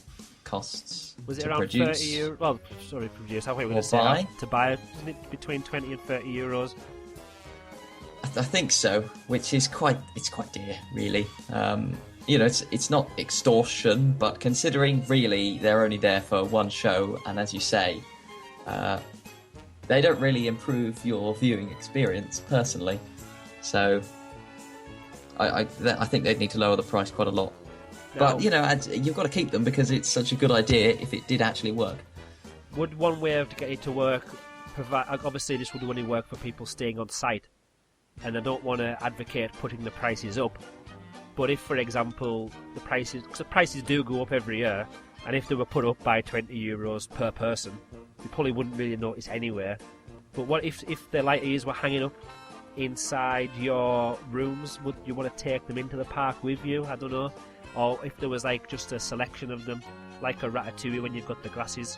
costs. Was it to around produce. 30 euros? Well, sorry, produce. I think we were Or going to say buy? that. To buy, isn't it between 20 and 30 euros? I think so, which is quite dear, really. You know, it's not extortion, but considering really they're only there for one show, and as you say, they don't really improve your viewing experience personally. So I think they'd need to lower the price quite a lot. But you know, you've got to keep them because it's such a good idea if it did actually work. Would one way to get it to work provide? Obviously, this would only work for people staying on site, and I don't want to advocate putting the prices up. But if, for example, the prices do go up every year, and if they were put up by 20 euros per person, you probably wouldn't really notice anywhere. But what if the light ears were hanging up inside your rooms? Would you want to take them into the park with you? I don't know. Or if there was like just a selection of them, like a Ratatouille when you've got the glasses.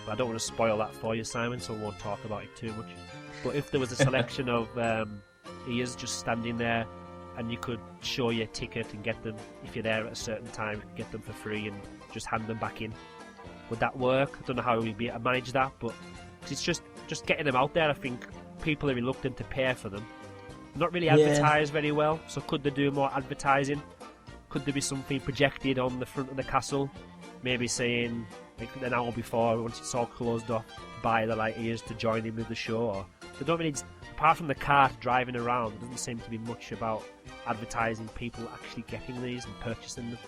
But I don't want to spoil that for you, Simon, so I won't talk about it too much. But if there was a selection of ears just standing there, and you could show your ticket and get them, if you're there at a certain time, get them for free and just hand them back in. Would that work? I don't know how we'd be able to manage that, but it's just getting them out there. I think people are reluctant to pay for them. Not really advertised very well, so could they do more advertising? Could there be something projected on the front of the castle? Maybe saying, like an hour before, once it's all closed off, buy the light ears to join in with the show. Or they don't really, apart from the cart driving around, there doesn't seem to be much about advertising people actually getting these and purchasing them.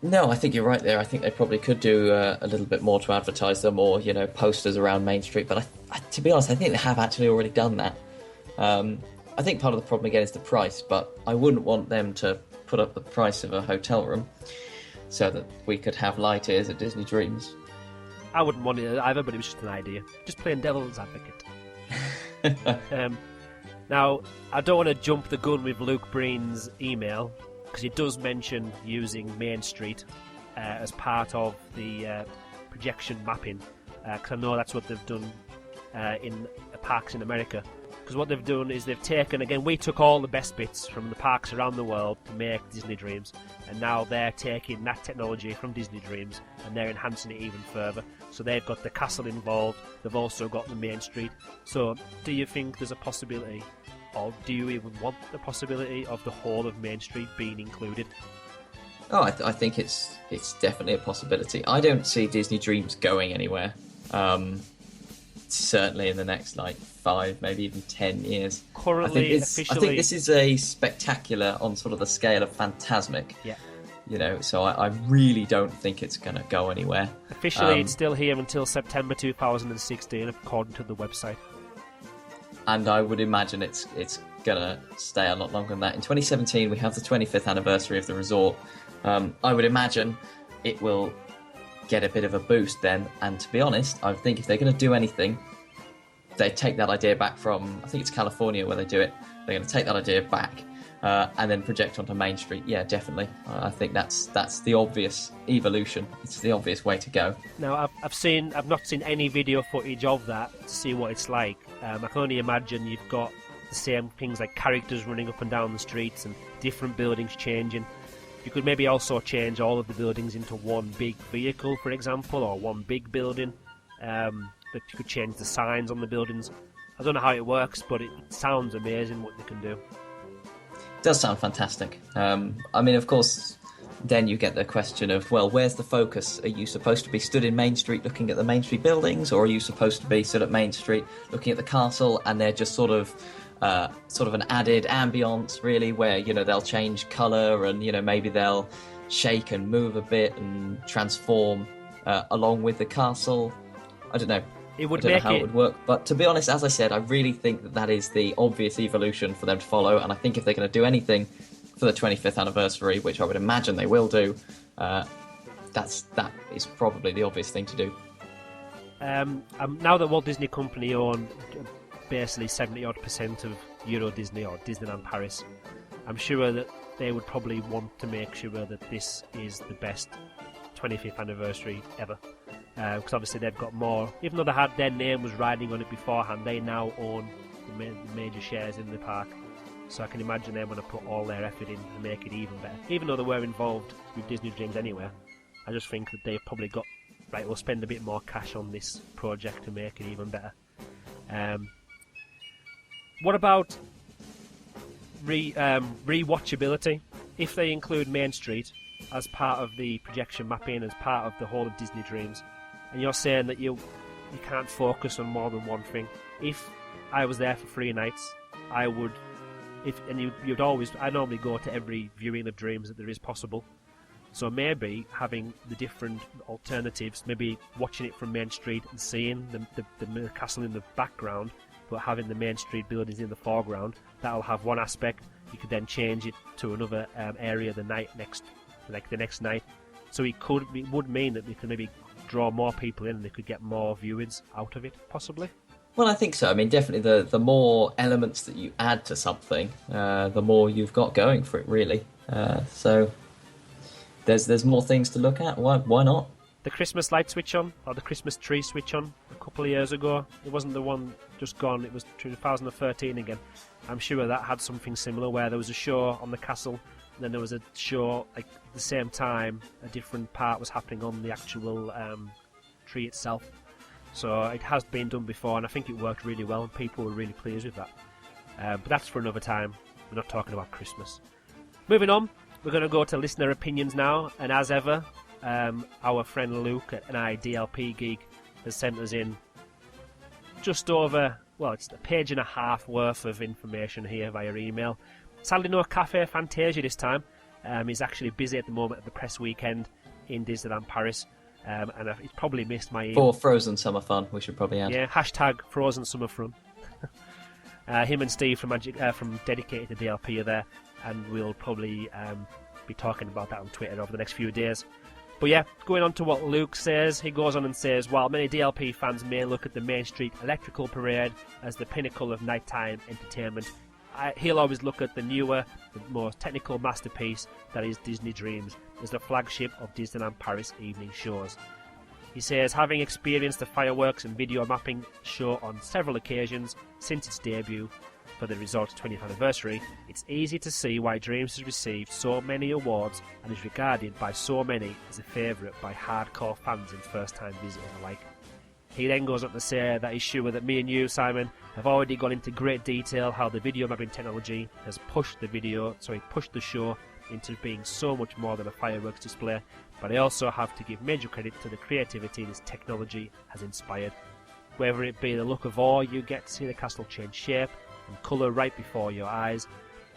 No, I think you're right there. I think they probably could do a little bit more to advertise them, or you know, posters around Main Street. But to be honest, I think they have actually already done that. I think part of the problem again is the price, but I wouldn't want them to put up the price of a hotel room so that we could have light ears at Disney Dreams. I wouldn't want it either, but it was just an idea. Just playing devil's advocate. Now, I don't want to jump the gun with Luke Breen's email, because it does mention using Main Street as part of the projection mapping, because I know that's what they've done in parks in America. Because what they've done is they've taken, again, we took all the best bits from the parks around the world to make Disney Dreams, and now they're taking that technology from Disney Dreams and they're enhancing it even further. So they've got the castle involved, they've also got the Main Street. So do you think there's a possibility, or do you even want the possibility of the whole of Main Street being included? Oh, I think it's definitely a possibility. I don't see Disney Dreams going anywhere. Certainly in the next 5, maybe even 10 years. Currently, I think this is a spectacular on sort of the scale of Fantasmic. Yeah. You know, so I really don't think it's going to go anywhere. Officially, it's still here until September 2016, according to the website. And I would imagine it's going to stay a lot longer than that. In 2017, we have the 25th anniversary of the resort. I would imagine it will get a bit of a boost then, and to be honest, I think if they're going to do anything, they take that idea back from, I think it's California where they do it, they're going to take that idea back and then project onto Main Street. Yeah, definitely. I think that's the obvious evolution. It's the obvious way to go. Now, I've not seen any video footage of that to see what it's like. I can only imagine you've got the same things like characters running up and down the streets and different buildings changing. You could maybe also change all of the buildings into one big vehicle, for example, or one big building. That you could change the signs on the buildings. I don't know how it works, but it sounds amazing what they can do. It does sound fantastic. I mean, of course, then you get the question of, well, where's the focus? Are you supposed to be stood in Main Street looking at the Main Street buildings, or are you supposed to be stood at Main Street looking at the castle, and they're just sort of an added ambience, really, where, you know, they'll change colour and, you know, maybe they'll shake and move a bit and transform along with the castle. I don't know. It would I don't make know how it... it would work, but to be honest, as I said, I really think that that is the obvious evolution for them to follow, and I think if they're going to do anything for the 25th anniversary, which I would imagine they will do, that is probably the obvious thing to do. Now that Walt Disney Company own basically 70% of Euro Disney or Disneyland Paris, I'm sure that they would probably want to make sure that this is the best 25th anniversary ever. Because obviously they've got more, even though they had their name was riding on it beforehand, they now own the major shares in the park. So I can imagine they're going to put all their effort in to make it even better. Even though they were involved with Disney Dreams anyway, I just think that they've probably got, right, we'll spend a bit more cash on this project to make it even better. What about rewatchability? If they include Main Street as part of the projection mapping, as part of the whole of Disney Dreams, and you're saying that you can't focus on more than one thing. If I was there for 3 nights, I would, you'd always, I normally go to every viewing of Dreams that there is possible. So maybe having the different alternatives, maybe watching it from Main Street and seeing the castle in the background, but having the Main Street buildings in the foreground, that'll have one aspect. You could then change it to another area the next night. So it would mean that we could maybe draw more people in and they could get more viewings out of it, possibly. Well, I think so. I mean, definitely the more elements that you add to something, the more you've got going for it, really. So there's more things to look at. Why not? The Christmas light switch on, or the Christmas tree switch on, a couple of years ago. It wasn't the one just gone, it was 2013 again. I'm sure that had something similar, where there was a show on the castle, and then there was a show, like, at the same time, a different part was happening on the actual tree itself. So it has been done before, and I think it worked really well, and people were really pleased with that. But that's for another time. We're not talking about Christmas. Moving on, we're going to go to listener opinions now, and as ever, our friend Luke at an IDLP Geek has sent us in just over, well, it's a page and a half worth of information here via email. Sadly, no Cafe Fantasia this time. He's actually busy at the moment at the press weekend in Disneyland Paris, and he's probably missed my email. For Frozen Summer Fun, we should probably add. Yeah, hashtag Frozen Summer Fun. Him and Steve from Dedicated to DLP are there, and we'll probably be talking about that on Twitter over the next few days. But yeah, going on to what Luke says, he goes on and says, while many DLP fans may look at the Main Street Electrical Parade as the pinnacle of nighttime entertainment, he'll always look at the newer, the more technical masterpiece that is Disney Dreams, as the flagship of Disneyland Paris evening shows. He says, having experienced the fireworks and video mapping show on several occasions since its debut for the resort's 20th anniversary, it's easy to see why Dreams has received so many awards and is regarded by so many as a favourite by hardcore fans and first-time visitors alike. He then goes on to say that he's sure that me and you, Simon, have already gone into great detail how the video mapping technology has pushed the show into being so much more than a fireworks display, but I also have to give major credit to the creativity this technology has inspired. Whether it be the look of awe you get to see the castle change shape and colour right before your eyes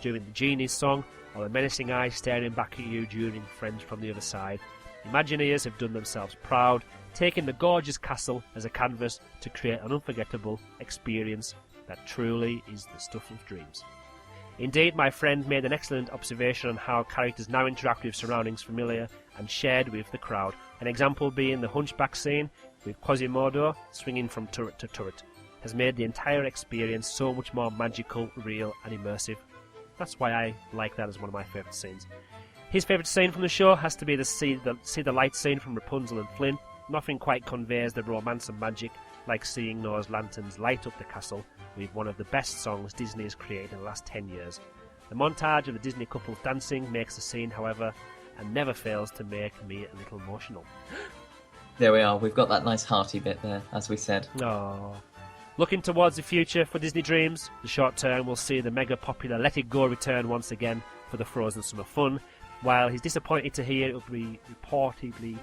during the Genie's song, or the menacing eyes staring back at you during Friends from the Other Side, Imagineers have done themselves proud, taking the gorgeous castle as a canvas to create an unforgettable experience that truly is the stuff of dreams. Indeed, my friend made an excellent observation on how characters now interact with surroundings familiar and shared with the crowd, an example being the Hunchback scene with Quasimodo swinging from turret to turret, has made the entire experience so much more magical, real and immersive. That's why I like that as one of my favourite scenes. His favourite scene from the show has to be the see the light scene from Rapunzel and Flynn. Nothing quite conveys the romance and magic like seeing those lanterns light up the castle with one of the best songs Disney has created in the last 10 years. The montage of the Disney couples dancing makes the scene, however, and never fails to make me a little emotional. There we are. We've got that nice hearty bit there, as we said. Oh. Looking towards the future for Disney Dreams, the short term will see the mega popular Let It Go return once again for the Frozen Summer Fun, while he's disappointed to hear it will be reportedly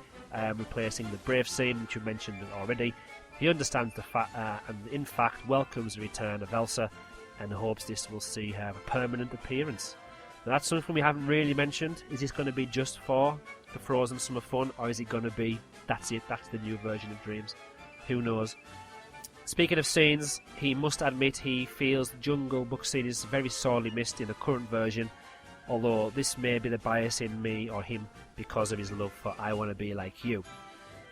replacing the Brave scene, which we mentioned already. He understands the fact and in fact welcomes the return of Elsa and hopes this will see her have a permanent appearance. Now, that's something we haven't really mentioned. Is this going to be just for the Frozen Summer Fun, or is it going to be, that's it, that's the new version of Dreams? Who knows? Speaking of scenes, he must admit he feels the Jungle Book scene is very sorely missed in the current version, although this may be the bias in me or him because of his love for I Wanna Be Like You.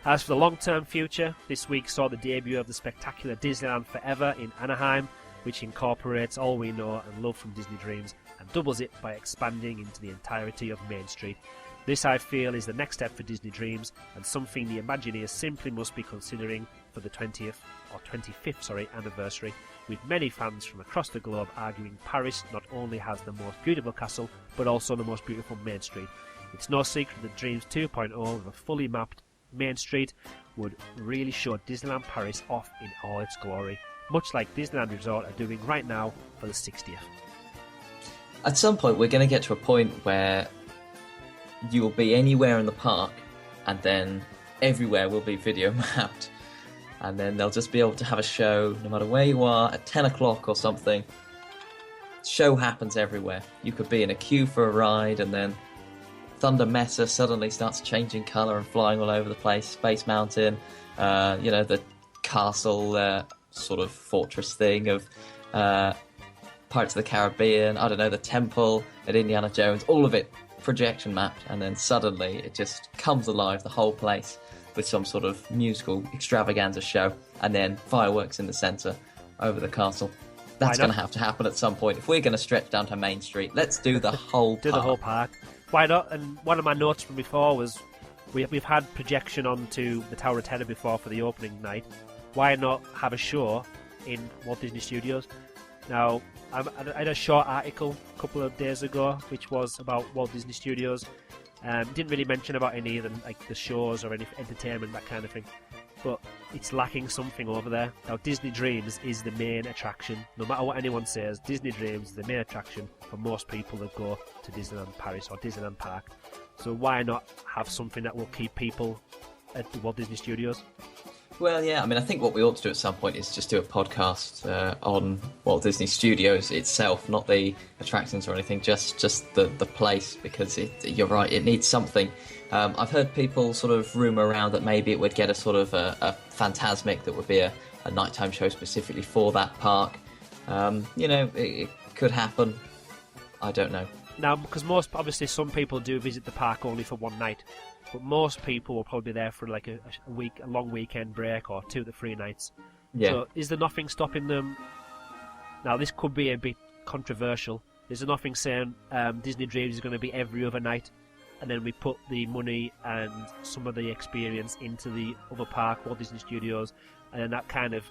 As for the long-term future, this week saw the debut of the spectacular Disneyland Forever in Anaheim, which incorporates all we know and love from Disney Dreams and doubles it by expanding into the entirety of Main Street. This, I feel, is the next step for Disney Dreams and something the Imagineers simply must be considering for the 25th anniversary, with many fans from across the globe arguing Paris not only has the most beautiful castle, but also the most beautiful Main Street. It's no secret that Dreams 2.0 with a fully mapped Main Street would really show Disneyland Paris off in all its glory, much like Disneyland Resort are doing right now for the 60th. At some point, we're going to get to a point where you will be anywhere in the park, and then everywhere will be video mapped. And then they'll just be able to have a show, no matter where you are, at 10 o'clock or something. Show happens everywhere. You could be in a queue for a ride, and then Thunder Mesa suddenly starts changing colour and flying all over the place. Space Mountain, the castle sort of fortress thing of Pirates of the Caribbean, I don't know, the temple at Indiana Jones, all of it projection mapped, and then suddenly it just comes alive, the whole place, with some sort of musical extravaganza show, and then fireworks in the centre over the castle. That's going to have to happen at some point. If we're going to stretch down to Main Street, let's do the whole park. Do the whole park. Why not? And one of my notes from before was we've had projection onto the Tower of Terror before for the opening night. Why not have a show in Walt Disney Studios? Now, I had a short article a couple of days ago which was about Walt Disney Studios. Didn't really mention about any of them, like the shows or any entertainment, that kind of thing. But it's lacking something over there. Now, Disney Dreams is the main attraction. No matter what anyone says, Disney Dreams is the main attraction for most people that go to Disneyland Paris or Disneyland Park. So why not have something that will keep people at the Walt Disney Studios? Well, yeah, I mean, I think what we ought to do at some point is just do a podcast on Walt Disney Studios itself, not the attractions or anything, just the place, because you're right, it needs something. I've heard people sort of rumour around that maybe it would get a sort of a Fantasmic that would be a nighttime show specifically for that park. It could happen. I don't know. Now, because obviously some people do visit the park only for one night, but most people will probably be there for like a long weekend break or 2 to 3 nights. Yeah. So is there nothing stopping them? Now, this could be a bit controversial. Is there nothing saying Disney Dreams is going to be every other night, and then we put the money and some of the experience into the other park, Walt Disney Studios, and then that kind of...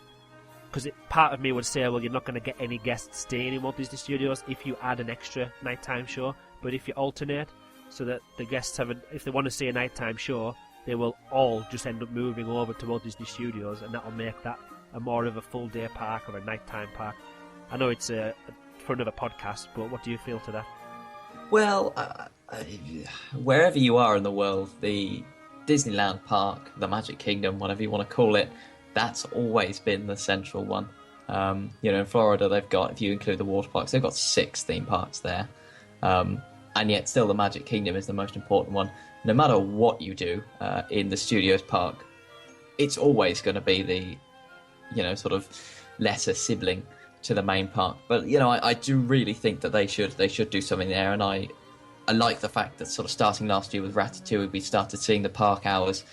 Because part of me would say, well, you're not going to get any guests staying in Walt Disney Studios if you add an extra nighttime show, but if you alternate, so that the guests if they want to see a nighttime show, they will all just end up moving over to Walt Disney Studios, and that will make that a more of a full day park or a nighttime park. I know it's for another podcast, but what do you feel to that? Well, wherever you are in the world, the Disneyland Park, the Magic Kingdom, whatever you want to call it, that's always been the central one. In Florida, they've got, if you include the water parks, they've got 6 theme parks there. And yet still the Magic Kingdom is the most important one. No matter what you do in the Studios Park, it's always going to be the, sort of lesser sibling to the main park. But, I do really think that they should do something there. And I like the fact that sort of starting last year with Ratatouille, we started seeing the park hours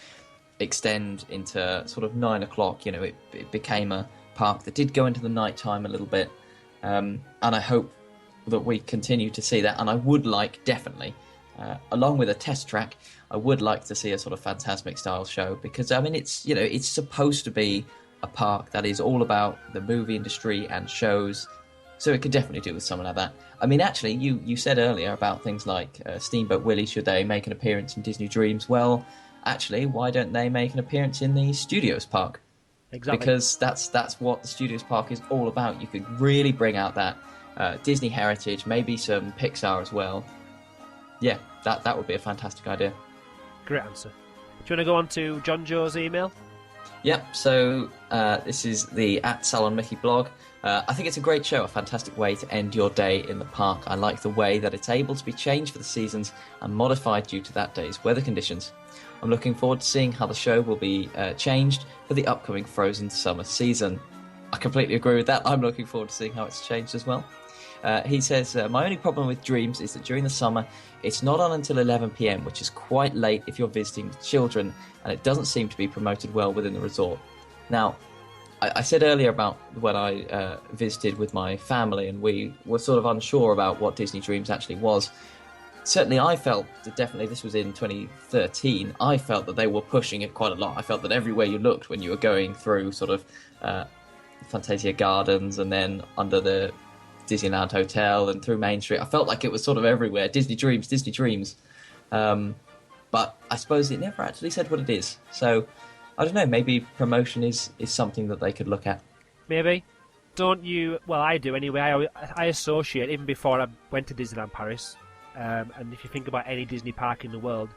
extend into sort of 9 o'clock. It became a park that did go into the night time a little bit. And I hope that we continue to see that, and I would like, definitely, along with a test track, I would like to see a sort of Fantasmic style show, because I mean it's supposed to be a park that is all about the movie industry and shows, So it could definitely do with something like that. I mean, actually, you said earlier about things like Steamboat Willie, should they make an appearance in Disney Dreams? Well, actually, why don't they make an appearance in the Studios Park? Exactly. Because that's what the Studios Park is all about. You could really bring out that Disney heritage, maybe some Pixar as well. Yeah, that would be a fantastic idea. Great answer. Do you want to go on to John Joe's email? Yep, so this is the @SalonMickey blog. I think it's a great show, a fantastic way to end your day in the park. I like the way that it's able to be changed for the seasons and modified due to that day's weather conditions. I'm looking forward to seeing how the show will be changed for the upcoming Frozen summer season. I completely agree with that. I'm looking forward to seeing how it's changed as well. He says, my only problem with Dreams is that during the summer, it's not on until 11 p.m, which is quite late if you're visiting with children, and it doesn't seem to be promoted well within the resort. Now, I said earlier about when I visited with my family, and we were sort of unsure about what Disney Dreams actually was. Certainly I felt that, definitely this was in 2013, I felt that they were pushing it quite a lot. I felt that everywhere you looked when you were going through sort of Fantasia Gardens and then under the Disneyland Hotel and through Main Street, I felt like it was sort of everywhere. Disney Dreams, Disney Dreams. But I suppose it never actually said what it is. So, I don't know, maybe promotion is something that they could look at. Maybe. Don't you... Well, I do anyway. I associate, even before I went to Disneyland Paris, and if you think about any Disney park in the world,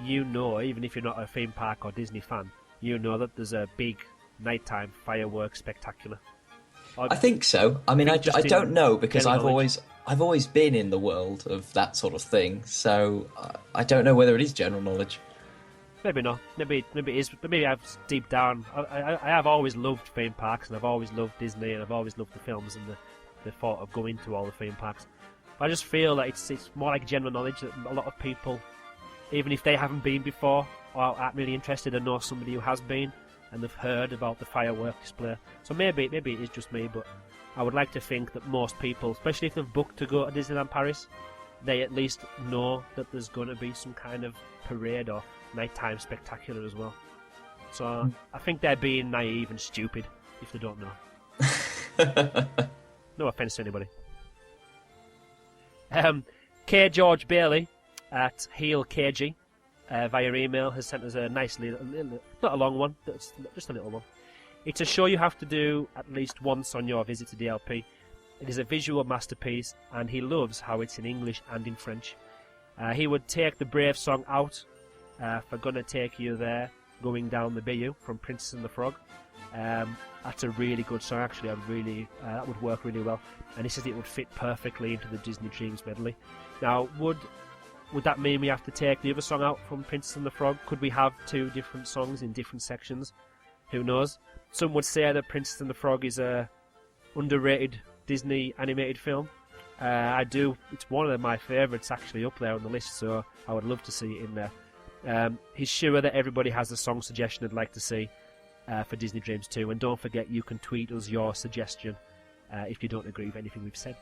you know, even if you're not a theme park or Disney fan, you know that there's a big nighttime fireworks spectacular. I think so. I mean, I don't know, because I've knowledge. always been in the world of that sort of thing, so I don't know whether it is general knowledge. Maybe not. Maybe it is. But maybe I've deep down. I have always loved theme parks, and I've always loved Disney, and I've always loved the films and the thought of going to all the theme parks. But I just feel that it's more like general knowledge that a lot of people, even if they haven't been before or aren't really interested, and know somebody who has been and they've heard about the firework display. So maybe it is just me, but I would like to think that most people, especially if they've booked to go to Disneyland Paris, they at least know that there's going to be some kind of parade or nighttime spectacular as well. So I think they're being naive and stupid if they don't know. No offence to anybody. K. George Bailey at Heel KG via email has sent us a nice little, not a long one, just a little one. It's a show you have to do at least once on your visit to DLP. It is a visual masterpiece, and he loves how it's in English and in French. He would take the Brave song out for Gonna Take You There, Going Down the Bayou from Princess and the Frog. That's a really good song, actually. That would work really well. And he says it would fit perfectly into the Disney Dreams medley. Now, would that mean we have to take the other song out from Princess and the Frog? Could we have two different songs in different sections? Who knows? Some would say that Princess and the Frog is a underrated Disney animated film. I do. It's one of my favourites actually up there on the list, so I would love to see it in there. He's sure that everybody has a song suggestion they'd like to see for Disney Dreams 2, and don't forget you can tweet us your suggestion if you don't agree with anything we've said.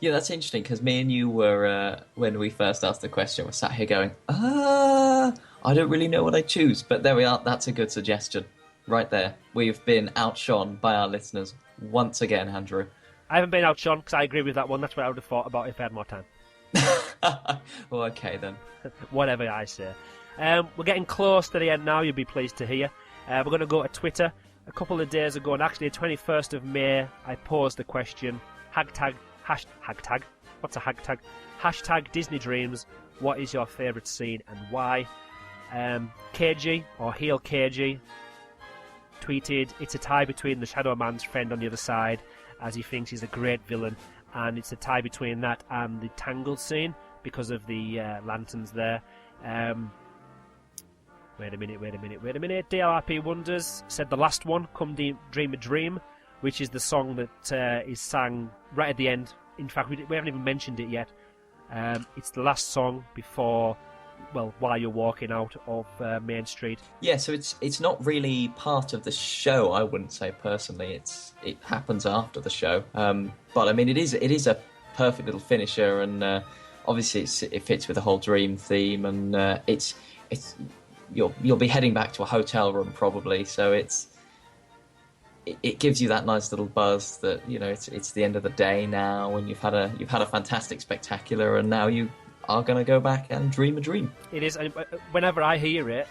Yeah, that's interesting, because me and you were, when we first asked the question, we're sat here going, I don't really know what I choose, but there we are, that's a good suggestion. Right there. We've been outshone by our listeners once again, Andrew. I haven't been outshone, because I agree with that one. That's what I would have thought about if I had more time. Well, okay then. Whatever I say. We're getting close to the end now, you'll be pleased to hear. We're going to go to Twitter. A couple of days ago, and actually the 21st of May, I posed the question, hashtag, what's a hashtag? Hashtag Disney Dreams, what is your favourite scene and why? KG, or Heel KG, tweeted, it's a tie between the Shadow Man's friend on the other side, as he thinks he's a great villain, and it's a tie between that and the Tangled scene, because of the lanterns there. Wait a minute. DLRP Wonders said the last one, Come Dream a Dream, which is the song that is sang right at the end. In fact, we haven't even mentioned it yet. It's the last song before, while you're walking out of Main Street. Yeah, so it's not really part of the show, I wouldn't say personally. It happens after the show. But I mean, it is a perfect little finisher, and obviously it fits with the whole Dream theme, and it's you'll be heading back to a hotel room probably, so it gives you that nice little buzz that it's the end of the day now, and you've had a fantastic spectacular, and now you are going to go back and dream a dream. It is. Whenever I hear it,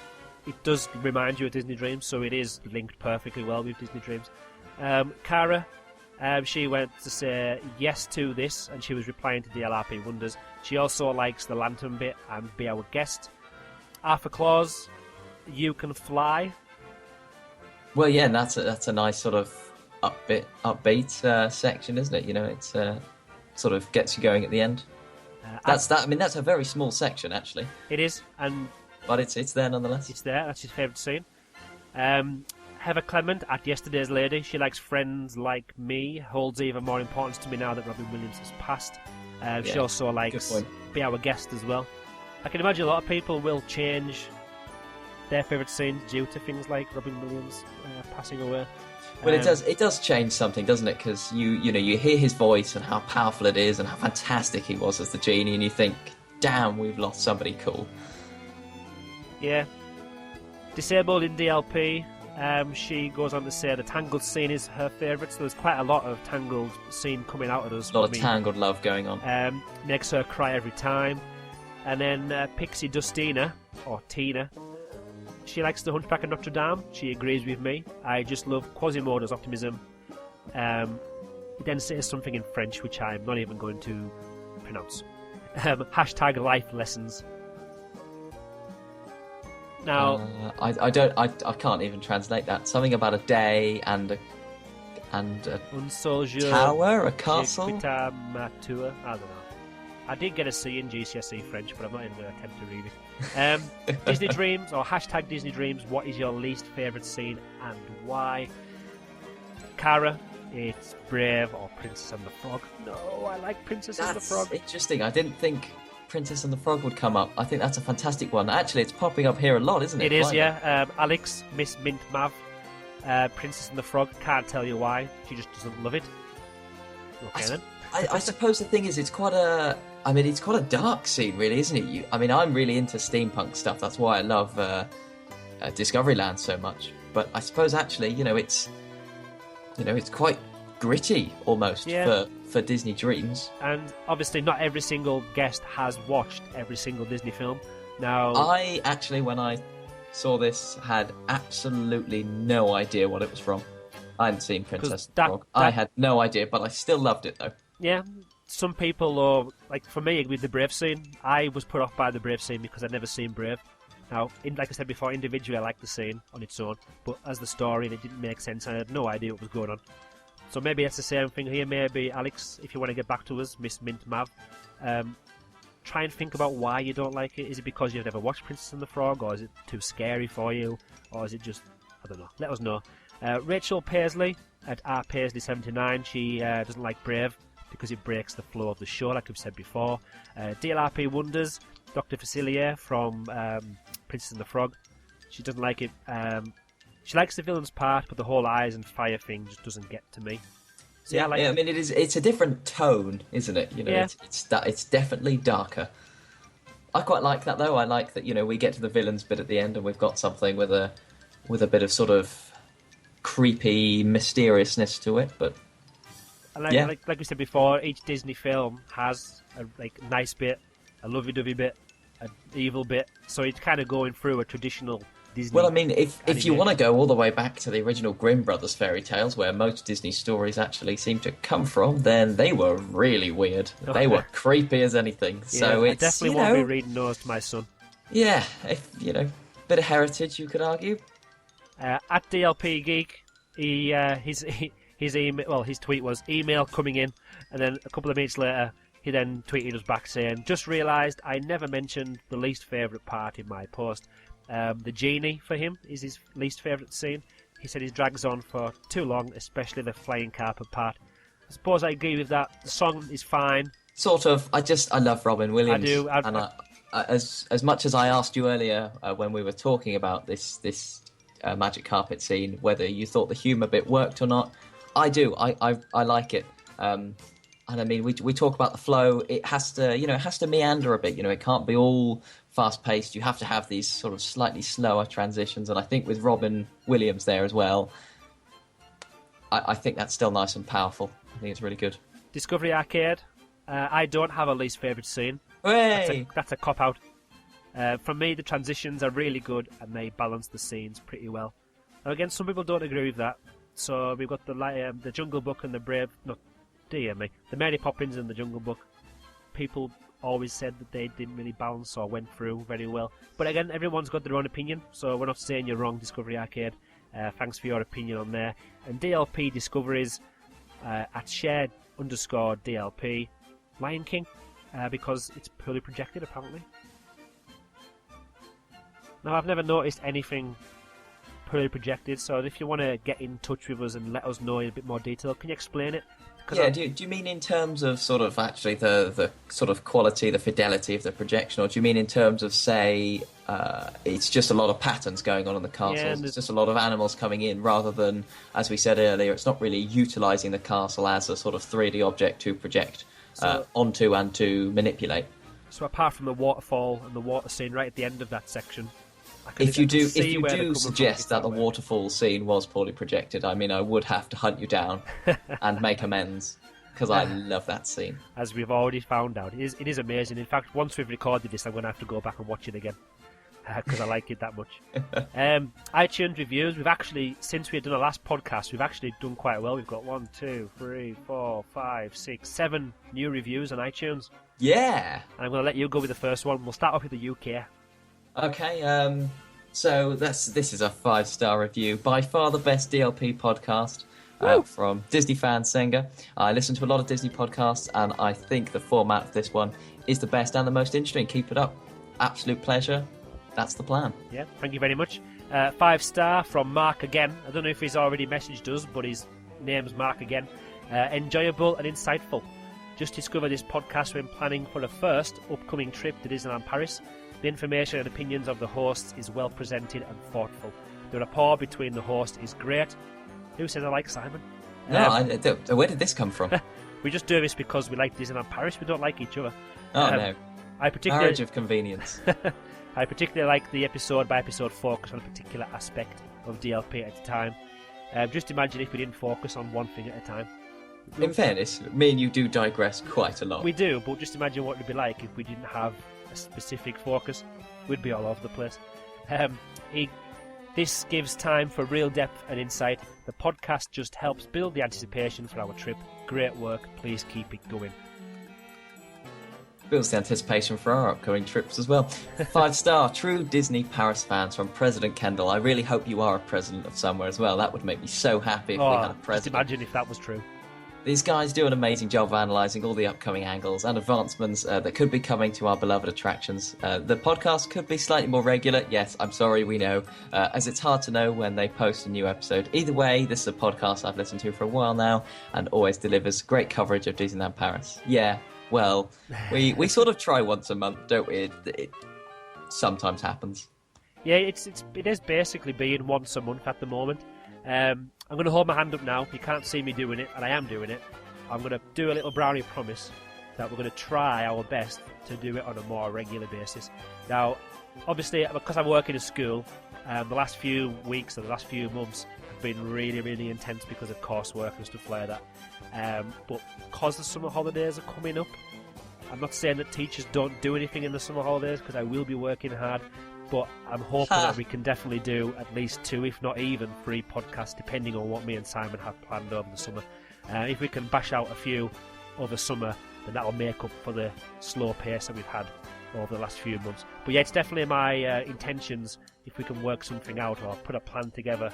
it does remind you of Disney Dreams, so it is linked perfectly well with Disney Dreams. Cara, she went to say yes to this, and she was replying to DLRP Wonders. She also likes the lantern bit and Be Our Guest. Arthur Claus, You Can Fly. Well, yeah, and that's a nice sort of upbeat section, isn't it? It's sort of gets you going at the end. That's a very small section, actually. It is, but it's there nonetheless. It's there. That's his favourite scene. Heather Clement at Yesterday's Lady. She likes Friends Like Me. Holds even more importance to me now that Robin Williams has passed. She also likes Be Our Guest as well. I can imagine a lot of people will change their favourite scenes due to things like Robin Williams passing away. Well, it does change something, doesn't it? Because you hear his voice and how powerful it is and how fantastic he was as the genie, and you think, damn, we've lost somebody cool. Yeah. Disabled in DLP, she goes on to say the Tangled scene is her favourite, so there's quite a lot of Tangled scene coming out of us. A lot of Tangled love going on. Makes her cry every time. And then Pixie Dustina, or Tina, she likes the Hunchback of Notre Dame. She agrees with me. I just love Quasimodo's optimism. He then says something in French, which I'm not even going to pronounce. Hashtag life lessons. Now, I can't even translate that. Something about a day and a tower, a castle. I don't know. I did get a C in GCSE French, but I'm not even going to attempt to read it. Disney Dreams, or hashtag Disney Dreams, what is your least favourite scene and why? Cara, it's Brave or Princess and the Frog. No, I like Princess and the Frog. That's interesting. I didn't think Princess and the Frog would come up. I think that's a fantastic one. Actually, it's popping up here a lot, isn't it? It is, yeah. Alex, Miss Mint Mav, Princess and the Frog, can't tell you why. She just doesn't love it. Okay, then. I suppose the thing is, it's quite a dark scene, really, isn't it? I'm really into steampunk stuff. That's why I love Discoveryland so much. But I suppose actually, it's quite gritty almost for Disney Dreams. And obviously, not every single guest has watched every single Disney film. Now, I actually, when I saw this, had absolutely no idea what it was from. I hadn't seen Princess and the Frog. I had no idea, but I still loved it though. Yeah, some people, or like for me with the Brave scene, I was put off by the Brave scene because I'd never seen Brave. Now, like I said before, individually I liked the scene on its own, but as the story, it didn't make sense. I had no idea what was going on. So maybe it's the same thing here. Maybe Alex, if you want to get back to us, Miss Mint Mav, try and think about why you don't like it. Is it because you've never watched Princess and the Frog, or is it too scary for you, or is it just, I don't know. Let us know. Rachel Paisley at rpaisley79, she doesn't like Brave because it breaks the flow of the show, like we've said before. DLRP Wonders, Dr. Facilier from Princess and the Frog, she doesn't like it. She likes the villain's part, but the whole eyes and fire thing just doesn't get to me. So yeah, I mean, it's a different tone, isn't it? It's definitely darker. I quite like that though. I like that we get to the villains bit at the end, and we've got something with a bit of sort of creepy mysteriousness to it. But like we said before, each Disney film has a nice bit, a lovey-dovey bit, an evil bit. So it's kind of going through a traditional Disney. Well, I mean, if you want to go all the way back to the original Grimm Brothers fairy tales, where most Disney stories actually seem to come from, then they were really weird. Okay. They were creepy as anything. Yeah, so I definitely won't be reading those to my son. Yeah, bit of heritage, you could argue. At DLP Geek, his email, well, his tweet was email coming in, and then a couple of minutes later, he then tweeted us back saying, "Just realised I never mentioned the least favourite part in my post. The genie for him is his least favourite scene. He said he drags on for too long, especially the flying carpet part. I suppose I agree with that. The song is fine. Sort of. I love Robin Williams. I do. And as much as I asked you earlier when we were talking about this magic carpet scene, whether you thought the humour bit worked or not, I do. I like it. And I mean, we talk about the flow. It has to meander a bit. It can't be all fast paced. You have to have these sort of slightly slower transitions. And I think with Robin Williams there as well, I think that's still nice and powerful. I think it's really good. Discovery Arcade. I don't have a least favourite scene. Hooray! That's a cop-out. For me, the transitions are really good and they balance the scenes pretty well. Now, again, some people don't agree with that. So we've got the Jungle Book and the Mary Poppins and the Jungle Book. People always said that they didn't really balance or went through very well. But again, everyone's got their own opinion, so we're not saying you're wrong, Discovery Arcade. Thanks for your opinion on there. And DLP Discoveries at shared_DLP Lion King, because it's poorly projected apparently. Now, I've never noticed anything poorly projected, so if you want to get in touch with us and let us know in a bit more detail, can you explain it? Yeah, do you mean in terms of sort of actually the sort of quality, the fidelity of the projection, or do you mean in terms of, say, it's just a lot of patterns going on in the castles, Yeah, it's just a lot of animals coming in, rather than, as we said earlier, it's not really utilising the castle as a sort of 3D object to project onto and to manipulate. So apart from the waterfall and the water scene right at the end of that section, if you do suggest that the waterfall scene was poorly projected, I mean, I would have to hunt you down and make amends, because I love that scene. As we've already found out, it is amazing. In fact, once we've recorded this, I'm going to have to go back and watch it again, because I like it that much. iTunes reviews, we've actually, since we had done our last podcast, we've actually done quite well. We've got 1, 2, 3, 4, 5, 6, 7 new reviews on iTunes. Yeah! And I'm going to let you go with the first one. We'll start off with the UK. Okay, so this is a 5-star review. By far the best DLP podcast from Disney fan Senga. I listen to a lot of Disney podcasts, and I think the format of this one is the best and the most interesting. Keep it up. Absolute pleasure. That's the plan. Yeah, thank you very much. 5-star from Mark again. I don't know if he's already messaged us, but his name's Mark again. Enjoyable and insightful. Just discovered this podcast when planning for the first upcoming trip to Disneyland Paris. The information and opinions of the hosts is well presented and thoughtful. The rapport between the hosts is great. Who says I like Simon? Where did this come from? We just do this because we like Disneyland Paris. We don't like each other. Oh, no. Marriage of convenience. I particularly like the episode-by-episode focus on a particular aspect of DLP at a time. Just imagine if we didn't focus on one thing at a time. In fairness, me and you do digress quite a lot. We do, but just imagine what it would be like if we didn't have a specific focus. We'd be all over the place. This gives time for real depth and insight. The podcast just helps build the anticipation for our trip. Great work. Please keep it going. Builds the anticipation for our upcoming trips as well. 5-star, true Disney Paris fans from President Kendall. I really hope you are a president of somewhere as well. That would make me so happy if we had a president. Just imagine if that was true. These guys do an amazing job of analysing all the upcoming angles and advancements that could be coming to our beloved attractions. The podcast could be slightly more regular. Yes, I'm sorry, we know, as it's hard to know when they post a new episode. Either way, this is a podcast I've listened to for a while now and always delivers great coverage of Disneyland Paris. Yeah, well, we sort of try once a month, don't we? It sometimes happens. Yeah, it is basically being once a month at the moment. I'm going to hold my hand up now. You can't see me doing it, and I am doing it. I'm going to do a little brownie promise that we're going to try our best to do it on a more regular basis. Now, obviously, because I'm working in school, the last few weeks or the last few months have been really, really intense because of coursework and stuff like that. But because the summer holidays are coming up, I'm not saying that teachers don't do anything in the summer holidays, because I will be working hard. But I'm hoping that we can definitely do at least 2, if not even 3 podcasts, depending on what me and Simon have planned over the summer. If we can bash out a few over summer, then that'll make up for the slow pace that we've had over the last few months. But yeah, it's definitely my intentions, if we can work something out or put a plan together.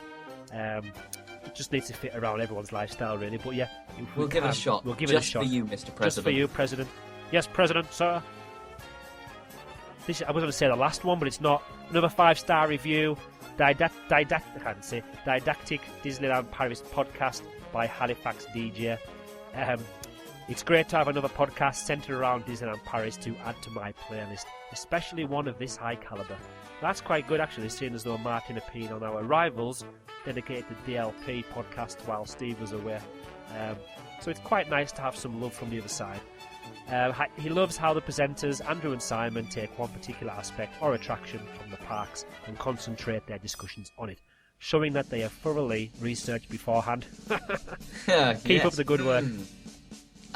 It just needs to fit around everyone's lifestyle, really. But yeah, we'll give it a shot. We'll give it a shot. Just for you, Mr. President. Just for you, President. Yes, President, sir. I was going to say the last one, but it's not. Another 5-star review. Didactic Disneyland Paris podcast by Halifax DJ. It's great to have another podcast centered around Disneyland Paris to add to my playlist, especially one of this high caliber. That's quite good, actually, seeing as though Martin appeared on our rivals dedicated DLP podcast while Steve was away. So it's quite nice to have some love from the other side. He loves how the presenters, Andrew and Simon, take one particular aspect or attraction from the parks and concentrate their discussions on it. showing that they are thoroughly researched beforehand. Keep Yes. up the good work.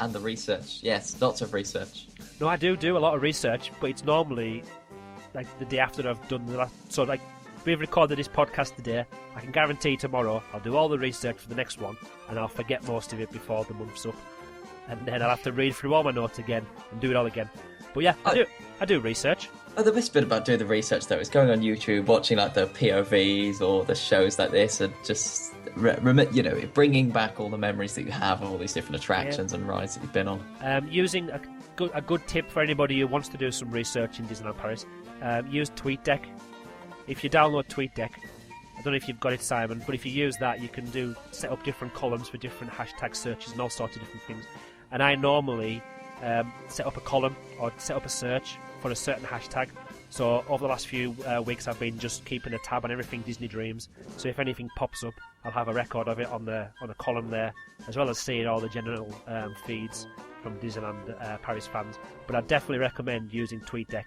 And the research. Yes, lots of research. No, I do a lot of research, but it's normally like the day after I've done the last. So, like, we've recorded this podcast today. I can guarantee tomorrow I'll do all the research for the next one, and I'll forget most of it before the month's up. And then I'll have to read through all my notes again and do it all again. But yeah, I do research. Oh, the best bit about doing the research, though, is going on YouTube, watching like the POVs or the shows like this, and just bringing back all the memories that you have of all these different attractions and rides that you've been on. Using a good tip for anybody who wants to do some research in Disneyland Paris, use TweetDeck. If you download TweetDeck, I don't know if you've got it, Simon, but if you use that, you can set up different columns for different hashtag searches and all sorts of different things. And I normally set up a column or set up a search for a certain hashtag. So over the last few weeks, I've been just keeping a tab on everything Disney Dreams. So if anything pops up, I'll have a record of it on a column there, as well as seeing all the general feeds from Disneyland Paris fans. But I definitely recommend using TweetDeck.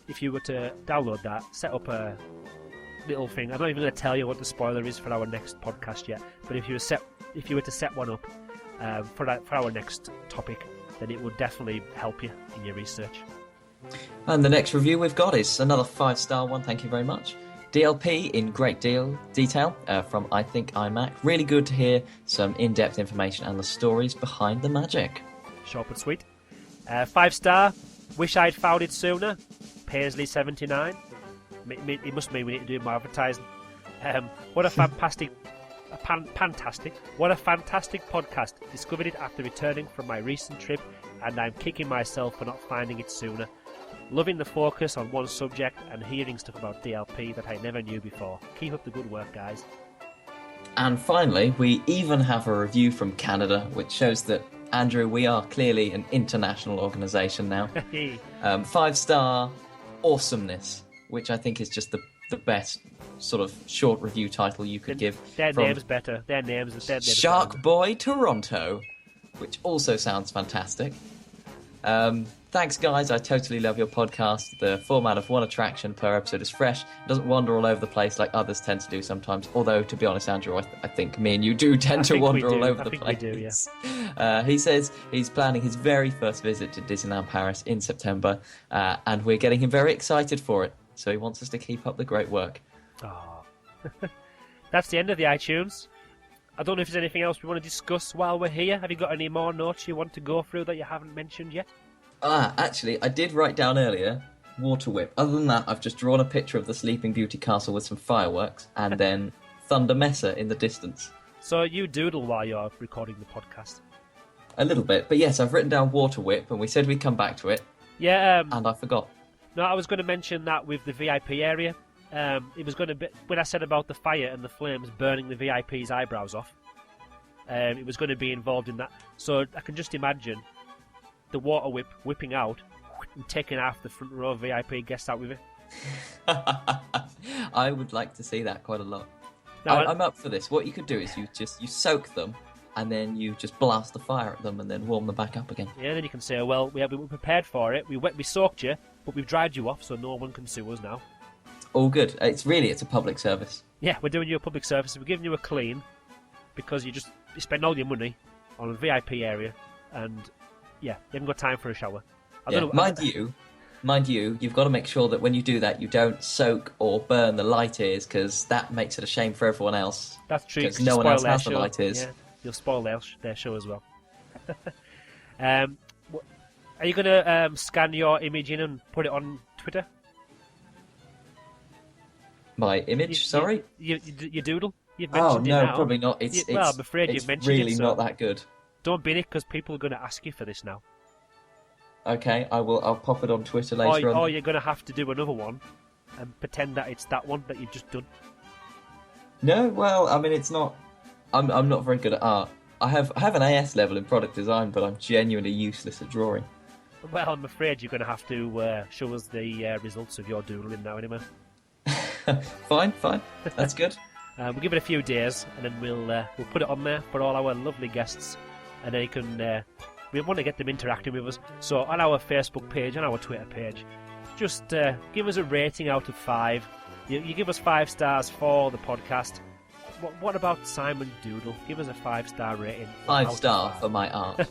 If you were to download that, set up a little thing. I'm not even going to tell you what the spoiler is for our next podcast yet. But if you were to set one up for our next topic, then it would definitely help you in your research. And the next review we've got is another 5-star one, thank you very much. DLP in great detail from I Think iMac. Really good to hear some in-depth information and the stories behind the magic. Short but sweet. 5-star, wish I'd found it sooner. Paisley79. It must mean we need to do more advertising. What a fantastic podcast. Discovered it after returning from my recent trip, and I'm kicking myself for not finding it sooner. Loving the focus on one subject and hearing stuff about DLP that I never knew before. Keep up the good work, guys. And finally, we even have a review from Canada, which shows that, Andrew, we are clearly an international organisation now. 5-star awesomeness, which I think is just the best sort of short review title you could give. Their name's better. Their name's Shark Boy Toronto, which also sounds fantastic. Thanks, guys. I totally love your podcast. The format of one attraction per episode is fresh. It doesn't wander all over the place like others tend to do sometimes. Although, to be honest, Andrew, I think me and you do tend to wander all over the place. We do, yeah. He says he's planning his very first visit to Disneyland Paris in September, and we're getting him very excited for it. So he wants us to keep up the great work. Oh. That's the end of the iTunes. I don't know if there's anything else we want to discuss while we're here. Have you got any more notes you want to go through that you haven't mentioned yet? Actually, I did write down earlier, Water Whip. Other than that, I've just drawn a picture of the Sleeping Beauty castle with some fireworks, and then Thunder Mesa in the distance. So you doodle while you're recording the podcast? A little bit, but yes, I've written down Water Whip, and we said we'd come back to it. Yeah. And I forgot. No, I was going to mention that with the VIP area. It was going to be, when I said about the fire and the flames burning the VIP's eyebrows off, it was going to be involved in that. So I can just imagine the water whip whipping out and taking half the front row VIP guests out with it. I would like to see that quite a lot. Now, I'm up for this. What you could do is you soak them, and then you just blast the fire at them, and then warm them back up again. Yeah, then you can say, well, we were prepared for it. We soaked you, but we've dried you off, so no one can sue us now. All good. It's a public service. Yeah, we're doing you a public service. We're giving you a clean because you spend all your money on a VIP area, and yeah, you haven't got time for a shower. Mind you, you've got to make sure that when you do that, you don't soak or burn the light ears, because that makes it a shame for everyone else. That's true. Because no one else has the light ears. Yeah, you'll spoil their show as well. Are you going to scan your image in and put it on Twitter? My image? Sorry? You doodle? You've mentioned no, it now. probably not. Well, I'm afraid you've mentioned really it. So not that good. don't bin it, because people are going to ask you for this now. Okay, I'll pop it on Twitter later on. Or you're going to have to do another one and pretend that it's that one that you've just done. No, well, I mean, it's not. I'm not very good at art. I have an AS level in product design, but I'm genuinely useless at drawing. Well, I'm afraid you're going to have to show us the results of your doodling now, anyway. Fine, that's good. We'll give it a few days, and then we'll put it on there for all our lovely guests, and they can. We want to get them interacting with us. So on our Facebook page, on our Twitter page, just give us a rating out of 5. You give us 5 stars for the podcast. What about Simon Doodle? Give us a 5-star rating. 5-star for my art.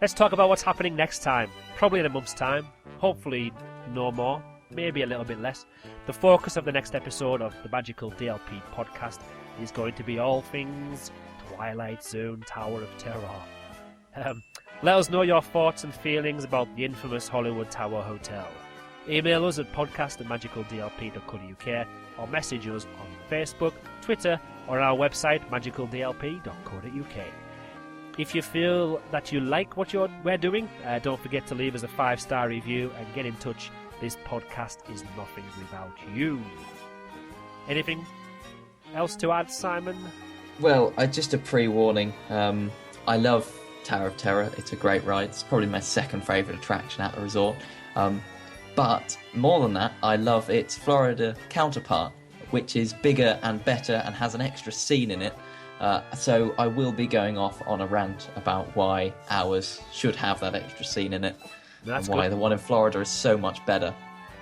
Let's talk about what's happening next time. Probably in a month's time. Hopefully no more. Maybe a little bit less. The focus of the next episode of the Magical DLP podcast is going to be all things Twilight Zone Tower of Terror. Let us know your thoughts and feelings about the infamous Hollywood Tower Hotel. Email us at podcast@magicaldlp.co.uk or message us on Facebook, Twitter, or our website magicaldlp.co.uk. If you feel that you like what we're doing, don't forget to leave us a 5-star review and get in touch. This podcast is nothing without you. Anything else to add, Simon? Well, just a pre-warning. I love Tower of Terror. It's a great ride. It's probably my second favourite attraction at the resort. But more than that, I love its Florida counterpart, which is bigger and better and has an extra scene in it. So I will be going off on a rant about why ours should have that extra scene in it. That's and why good. the one in Florida is so much better.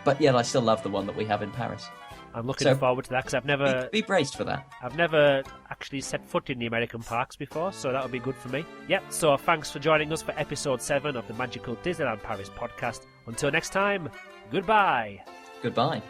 But yet I still love the one that we have in Paris. I'm looking forward to that because I've never Be braced for that. I've never actually set foot in the American parks before, so that would be good for me. Yep, so thanks for joining us for episode 7 of the Magical Disneyland Paris podcast. Until next time, goodbye. Goodbye.